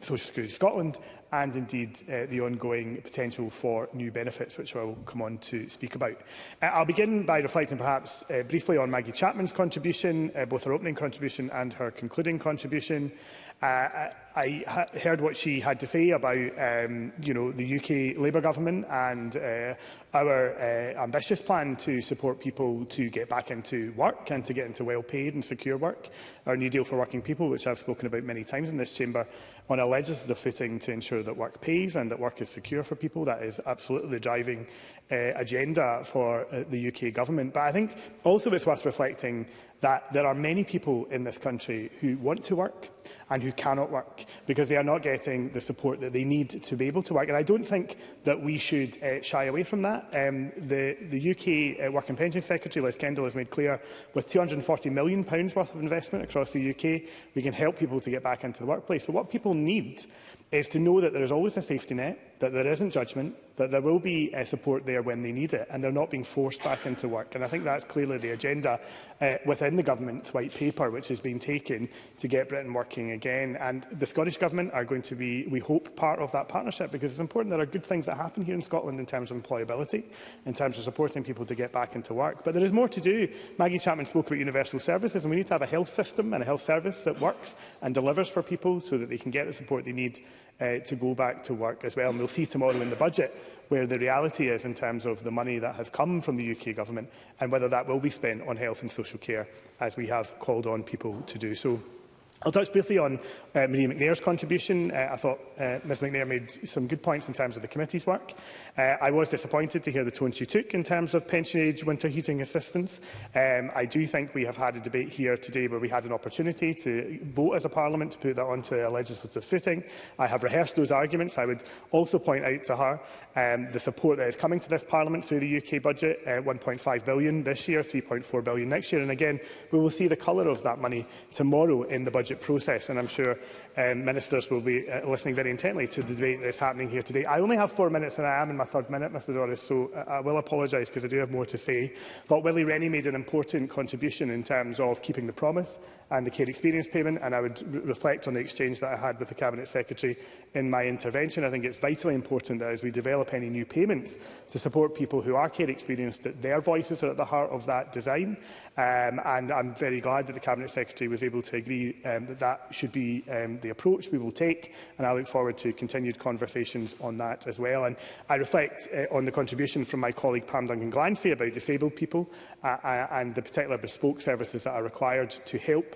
Social Security Scotland and indeed the ongoing potential for new benefits, which I will come on to speak about. I'll begin by reflecting perhaps briefly on Maggie Chapman's contribution, both her opening contribution and her concluding contribution. I heard what she had to say about the UK Labour government and our ambitious plan to support people to get back into work and to get into well-paid and secure work. Our New Deal for Working People, which I've spoken about many times in this chamber, on a legislative footing to ensure that work pays and that work is secure for people. That is absolutely the driving agenda for the UK government. But I think also it's worth reflecting that there are many people in this country who want to work and who cannot work because they are not getting the support that they need to be able to work. And I don't think that we should shy away from that. The UK Work and Pension Secretary, Liz Kendall, has made clear with £240 million worth of investment across the UK, we can help people to get back into the workplace. But what people need is to know that there is always a safety net, that there isn't judgment, that there will be support there when they need it, and they're not being forced back into work. And I think that's clearly the agenda within the government's white paper, which has been taken to get Britain working again. And the Scottish Government are going to be, we hope, part of that partnership, because it's important there are good things that happen here in Scotland in terms of employability, in terms of supporting people to get back into work. But there is more to do. Maggie Chapman spoke about universal services, and we need to have a health system and a health service that works and delivers for people so that they can get the support they need to go back to work as well. And we'll see tomorrow in the budget where the reality is in terms of the money that has come from the UK Government and whether that will be spent on health and social care, as we have called on people to do so. I'll touch briefly on Maria McNair's contribution. I thought Ms McNair made some good points in terms of the committee's work. I was disappointed to hear the tone she took in terms of pension age winter heating assistance. I do think we have had a debate here today where we had an opportunity to vote as a parliament to put that onto a legislative footing. I have rehearsed those arguments. I would also point out to her the support that is coming to this parliament through the UK budget, 1.5 billion this year, 3.4 billion next year. And again, we will see the colour of that money tomorrow in the budget process, and I'm sure ministers will be listening very intently to the debate that is happening here today. I only have 4 minutes, and I am in my third minute, Mr Doris, so I will apologise because I do have more to say. I thought Willie Rennie made an important contribution in terms of keeping the promise and the care experience payment, and I would reflect on the exchange that I had with the Cabinet Secretary in my intervention. I think it's vitally important that as we develop any new payments to support people who are care experienced, that their voices are at the heart of that design. And I'm very glad that the Cabinet Secretary was able to agree that that should be the approach we will take, and I look forward to continued conversations on that as well. And I reflect on the contribution from my colleague Pam Duncan-Glancy about disabled people and the particular bespoke services that are required to help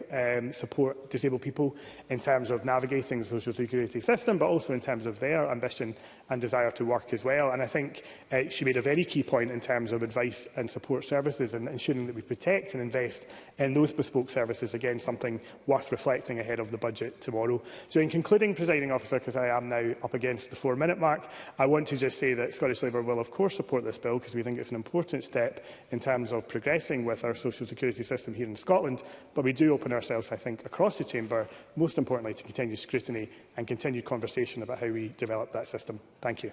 support disabled people in terms of navigating the social security system, but also in terms of their ambition and desire to work as well. And I think she made a very key point in terms of advice and support services and ensuring that we protect and invest in those bespoke services. Again, something worth reflecting ahead of the budget tomorrow. So in concluding, Presiding Officer, because I am now up against the 4-minute mark, I want to just say that Scottish Labour will of course support this bill because we think it's an important step in terms of progressing with our social security system here in Scotland, but we do open ourselves, I think, across the chamber, most importantly, to continued scrutiny and continued conversation about how we develop that system. Thank you.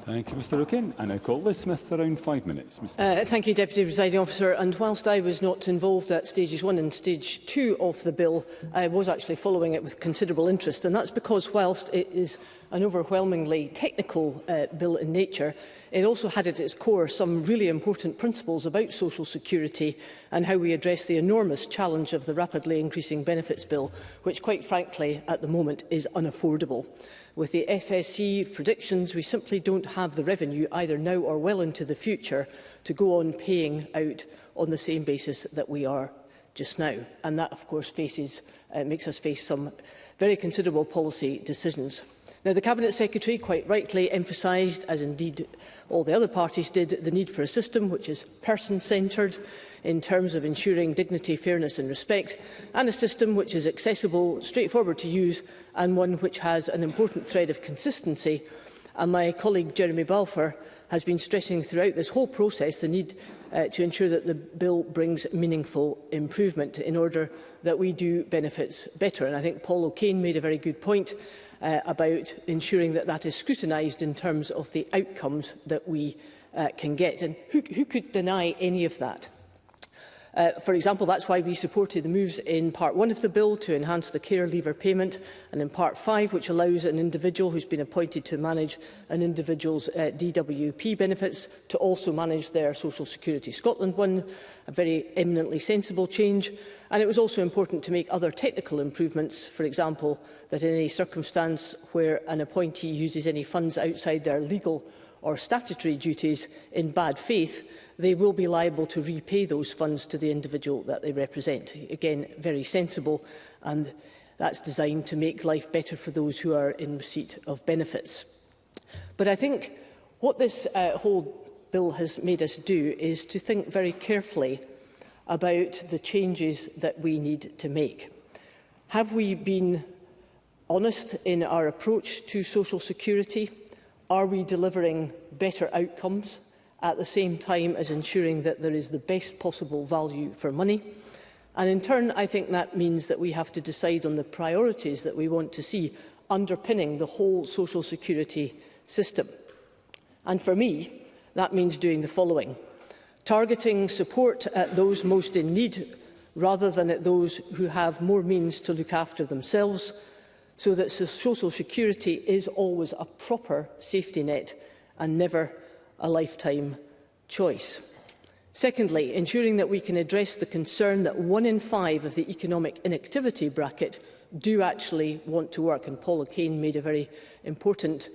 Thank you, Mr O'Kane. And I call Liz Smith around 5 minutes. Thank you, Deputy Presiding Officer. And whilst I was not involved at stages 1 and stage 2 of the bill, I was actually following it with considerable interest. And that's because whilst it is an overwhelmingly technical bill in nature, it also had at its core some really important principles about social security and how we address the enormous challenge of the rapidly increasing benefits bill, which quite frankly at the moment is unaffordable. With the FSE predictions, we simply don't have the revenue, either now or well into the future, to go on paying out on the same basis that we are just now. And that, of course, makes us face some very considerable policy decisions. Now, the Cabinet Secretary quite rightly emphasised, as indeed all the other parties did, the need for a system which is person-centred in terms of ensuring dignity, fairness and respect, and a system which is accessible, straightforward to use, and one which has an important thread of consistency. And my colleague Jeremy Balfour has been stressing throughout this whole process the need to ensure that the bill brings meaningful improvement in order that we do benefits better. And I think Paul O'Kane made a very good point about ensuring that that is scrutinised in terms of the outcomes that we can get. And who could deny any of that? For example, that's why we supported the moves in Part 1 of the bill to enhance the care leaver payment, and in Part 5, which allows an individual who's been appointed to manage an individual's DWP benefits to also manage their Social Security Scotland one, a very eminently sensible change. And it was also important to make other technical improvements, for example, that in any circumstance where an appointee uses any funds outside their legal or statutory duties in bad faith, they will be liable to repay those funds to the individual that they represent. Again, very sensible, and that's designed to make life better for those who are in receipt of benefits. But I think what this whole bill has made us do is to think very carefully about the changes that we need to make. Have we been honest in our approach to social security? Are we delivering better outcomes at the same time as ensuring that there is the best possible value for money? And in turn, I think that means that we have to decide on the priorities that we want to see underpinning the whole social security system. And for me, that means doing the following: targeting support at those most in need rather than at those who have more means to look after themselves, so that social security is always a proper safety net and never a lifetime choice. Secondly, ensuring that we can address the concern that 1 in 5 of the economic inactivity bracket do actually want to work. And Paul O'Kane made a very important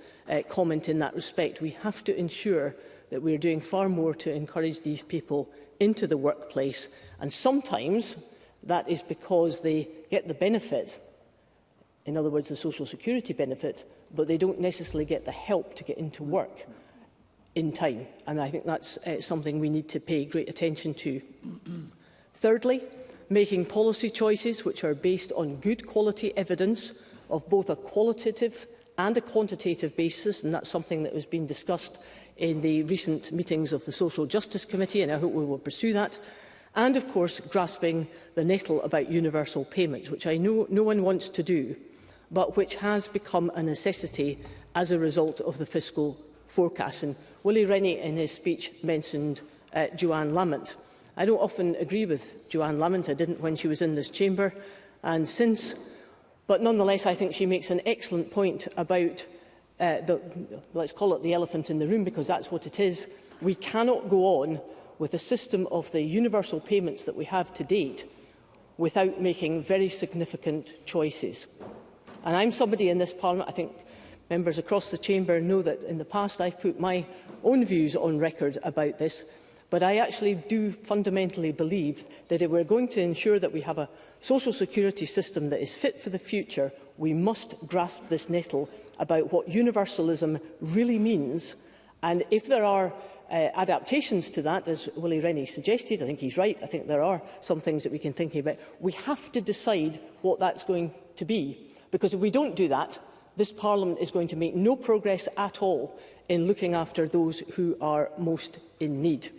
comment in that respect. We have to ensure that we are doing far more to encourage these people into the workplace. And sometimes that is because they get the benefit, in other words, the social security benefit, but they don't necessarily get the help to get into work in time. And I think that's something we need to pay great attention to. Thirdly, making policy choices which are based on good quality evidence of both a qualitative and a quantitative basis, and that's something that has been discussed in the recent meetings of the Social Justice Committee, and I hope we will pursue that. And, of course, grasping the nettle about universal payments, which I know no one wants to do, but which has become a necessity as a result of the fiscal forecast. And Willie Rennie, in his speech, mentioned Joanne Lamont. I don't often agree with Joanne Lamont. I didn't when she was in this chamber, and since. But nonetheless, I think she makes an excellent point about let's call it the elephant in the room, because that's what it is. We cannot go on with a system of the universal payments that we have to date without making very significant choices. And I'm somebody in this Parliament, I think members across the chamber know that in the past I've put my own views on record about this, but I actually do fundamentally believe that if we're going to ensure that we have a social security system that is fit for the future, we must grasp this nettle about what universalism really means. And if there are adaptations to that, as Willie Rennie suggested, I think he's right, I think there are some things that we can think about, we have to decide what that's going to be. Because if we don't do that, this Parliament is going to make no progress at all in looking after those who are most in need.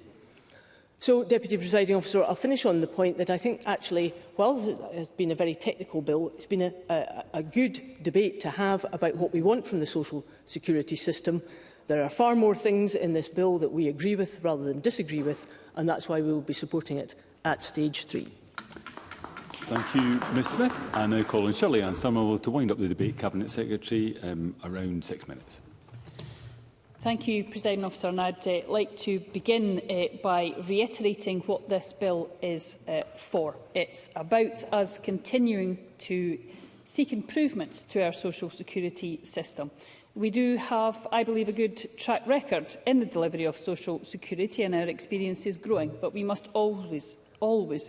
So, Deputy Presiding Officer, I'll finish on the point that I think actually, while it has been a very technical bill, it's been a good debate to have about what we want from the social security system. There are far more things in this bill that we agree with rather than disagree with, and that's why we will be supporting it at stage 3. Thank you, Ms Smith. I now call on Shirley-Ann Somerville to wind up the debate. Cabinet Secretary, around 6 minutes. Thank you, Presiding Officer, and I'd like to begin by reiterating what this bill is for. It's about us continuing to seek improvements to our social security system. We do have, I believe, a good track record in the delivery of social security, and our experience is growing, but we must always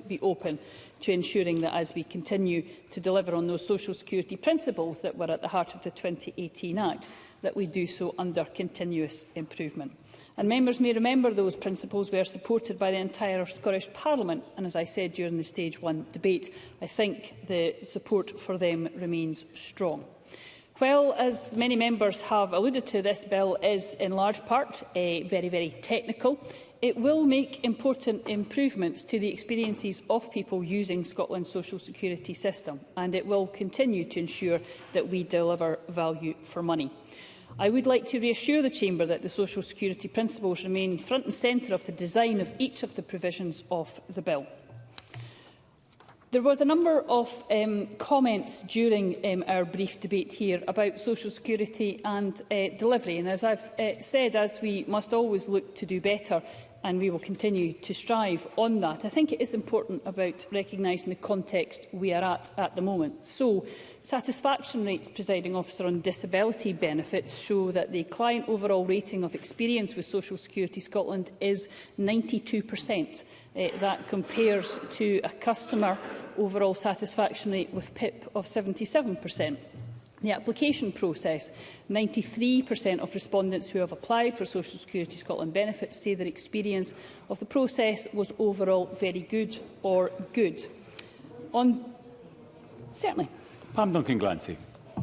be open to ensuring that as we continue to deliver on those social security principles that were at the heart of the 2018 Act, that we do so under continuous improvement. And members may remember those principles were supported by the entire Scottish Parliament, and as I said during the Stage 1 debate, I think the support for them remains strong. Well, as many members have alluded to, this bill is in large part very technical. It will make important improvements to the experiences of people using Scotland's social security system, and it will continue to ensure that we deliver value for money. I would like to reassure the Chamber that the social security principles remain front and centre of the design of each of the provisions of the bill. There was a number of comments during our brief debate here about social security and delivery, and as I've said, as we must always look to do better, and we will continue to strive on that, I think it is important about recognising the context we are at the moment. So, satisfaction rates, Presiding Officer, on disability benefits show that the client overall rating of experience with Social Security Scotland is 92%. That compares to a customer overall satisfaction rate with PIP of 77%. The application process, 93% of respondents who have applied for Social Security Scotland benefits say their experience of the process was overall very good or good. Certainly. Pam Duncan-Glancy.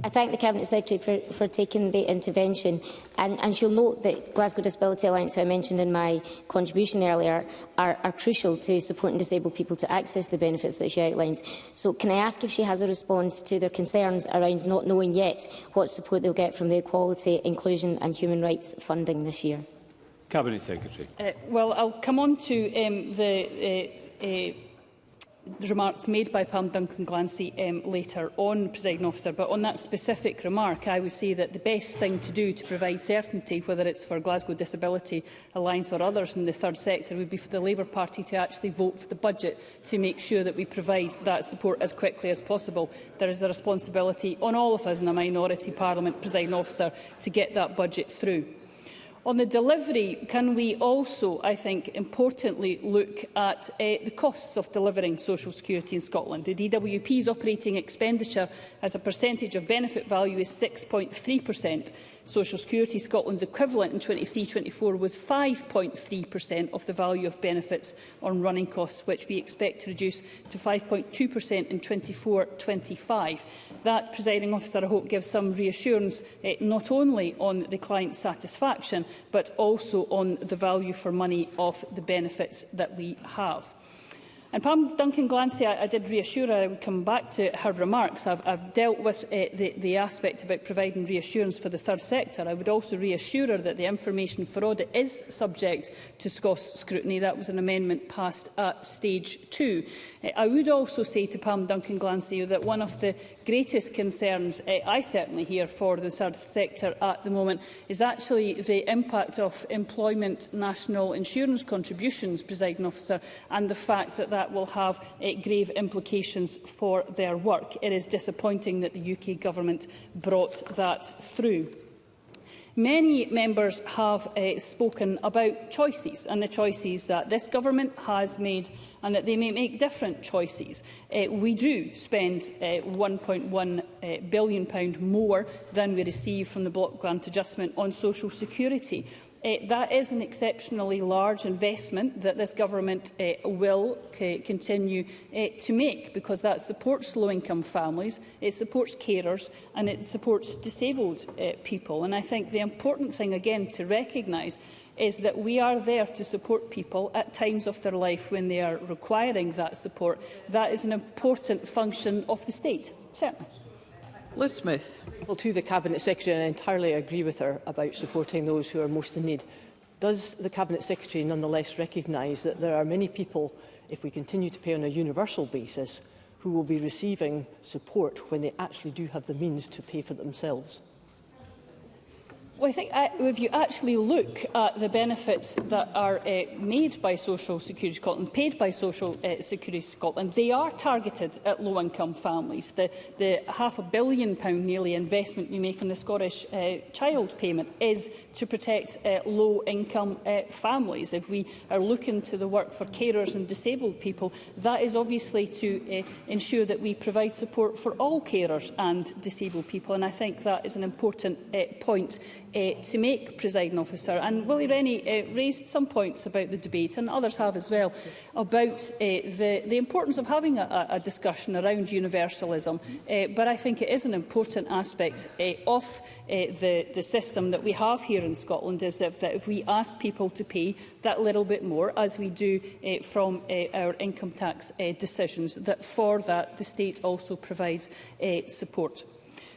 I thank the Cabinet Secretary for taking the intervention, and she'll note that Glasgow Disability Alliance, who I mentioned in my contribution earlier, are crucial to supporting disabled people to access the benefits that she outlines. So can I ask if she has a response to their concerns around not knowing yet what support they'll get from the Equality, Inclusion and Human Rights funding this year? Cabinet Secretary. Well, I'll come on to the remarks made by Pam Duncan-Glancy later on, Presiding Officer, but on that specific remark, I would say that the best thing to do to provide certainty, whether it's for Glasgow Disability Alliance or others in the third sector, would be for the Labour Party to actually vote for the budget to make sure that we provide that support as quickly as possible. There is a responsibility on all of us in a minority Parliament, Presiding Officer, to get that budget through. On the delivery, can we also, I think, importantly look at the costs of delivering social security in Scotland? The DWP's operating expenditure as a percentage of benefit value is 6.3%. Social Security Scotland's equivalent in 23-24 was 5.3% of the value of benefits on running costs, which we expect to reduce to 5.2% in 24-25. That, Presiding Officer, I hope gives some reassurance not only on the client satisfaction, but also on the value for money of the benefits that we have. And Pam Duncan-Glancy, I did reassure her I would come back to her remarks. I've dealt with the aspect about providing reassurance for the third sector. I would also reassure her that the information for audit is subject to SCOS scrutiny. That was an amendment passed at stage 2. I would also say to Pam Duncan-Glancy that one of the greatest concerns I certainly hear for the third sector at the moment is actually the impact of employment national insurance contributions, Presiding Officer, and the fact that that will have grave implications for their work. It is disappointing that the UK Government brought that through. Many members have spoken about choices and the choices that this government has made and that they may make different choices. We do spend £1.1 billion more than we receive from the block grant adjustment on social security. That is an exceptionally large investment that this government will continue to make, because that supports low-income families, it supports carers and it supports disabled people. And I think the important thing again to recognise is that we are there to support people at times of their life when they are requiring that support. That is an important function of the state, certainly. Liz Smith. Well, to the Cabinet Secretary, and I entirely agree with her about supporting those who are most in need. Does the Cabinet Secretary nonetheless recognise that there are many people, if we continue to pay on a universal basis, who will be receiving support when they actually do have the means to pay for themselves? Well, I think if you actually look at the benefits that are made by Social Security Scotland, paid by Social Security Scotland, they are targeted at low-income families. The £500 million nearly investment we make in the Scottish child payment is to protect low-income families. If we are looking to the work for carers and disabled people, that is obviously to ensure that we provide support for all carers and disabled people. And I think that is an important point to make, Presiding Officer. And Willie Rennie raised some points about the debate, and others have as well, about the importance of having a discussion around universalism. But I think it is an important aspect of the system that we have here in Scotland, is that if we ask people to pay that little bit more, as we do from our income tax decisions, that for that the state also provides support.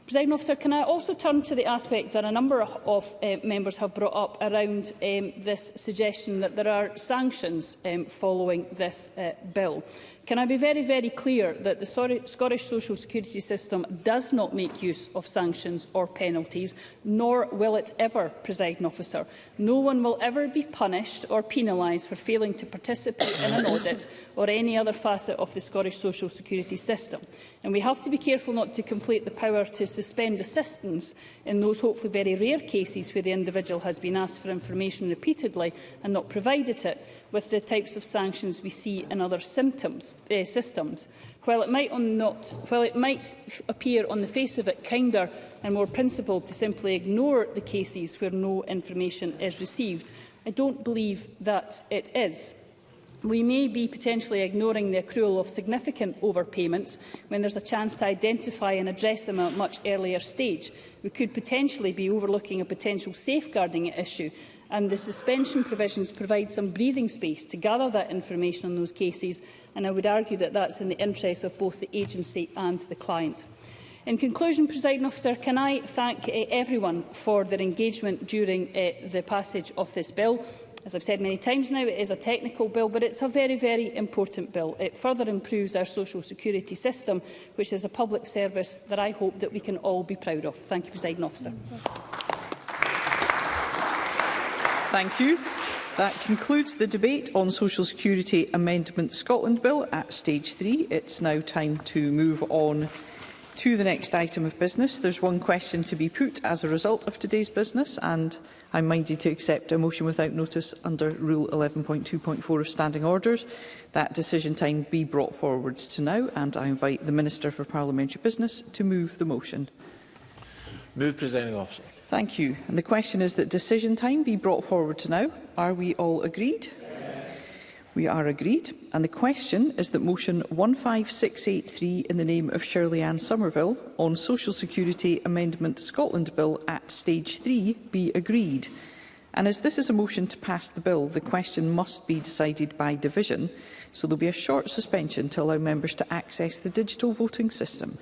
Presiding Officer, can I also turn to the aspect that a number of members have brought up around this suggestion that there are sanctions following this bill? Can I be very, very clear that the Scottish social security system does not make use of sanctions or penalties, nor will it ever, Presiding Officer. No one will ever be punished or penalised for failing to participate in an audit or any other facet of the Scottish social security system. And we have to be careful not to conflate the power to suspend assistance in those hopefully very rare cases where the individual has been asked for information repeatedly and not provided it, with the types of sanctions we see in other systems. While it might appear on the face of it kinder and more principled to simply ignore the cases where no information is received, I don't believe that it is. We may be potentially ignoring the accrual of significant overpayments when there is a chance to identify and address them at a much earlier stage. We could potentially be overlooking a potential safeguarding issue, and the suspension provisions provide some breathing space to gather that information on those cases, and I would argue that that is in the interest of both the agency and the client. In conclusion, Presiding Officer, can I thank everyone for their engagement during the passage of this bill. As I've said many times now, it is a technical bill, but it's a very, very important bill. It further improves our social security system, which is a public service that I hope that we can all be proud of. Thank you, Presiding Officer. Thank you. That concludes the debate on Social Security Amendment Scotland Bill at stage 3. It's now time to move on To the next item of business. There's one question to be put as a result of today's business, and I'm minded to accept a motion without notice under Rule 11.2.4 of Standing Orders. That decision time be brought forward to now, and I invite the Minister for Parliamentary Business to move the motion. Move, Presiding Officer. Thank you. And the question is that decision time be brought forward to now. Are we all agreed? We are agreed. And the question is that motion 15683 in the name of Shirley Ann Somerville on Social Security Amendment Scotland Bill at Stage 3 be agreed. And as this is a motion to pass the bill, the question must be decided by division. So there will be a short suspension to allow members to access the digital voting system.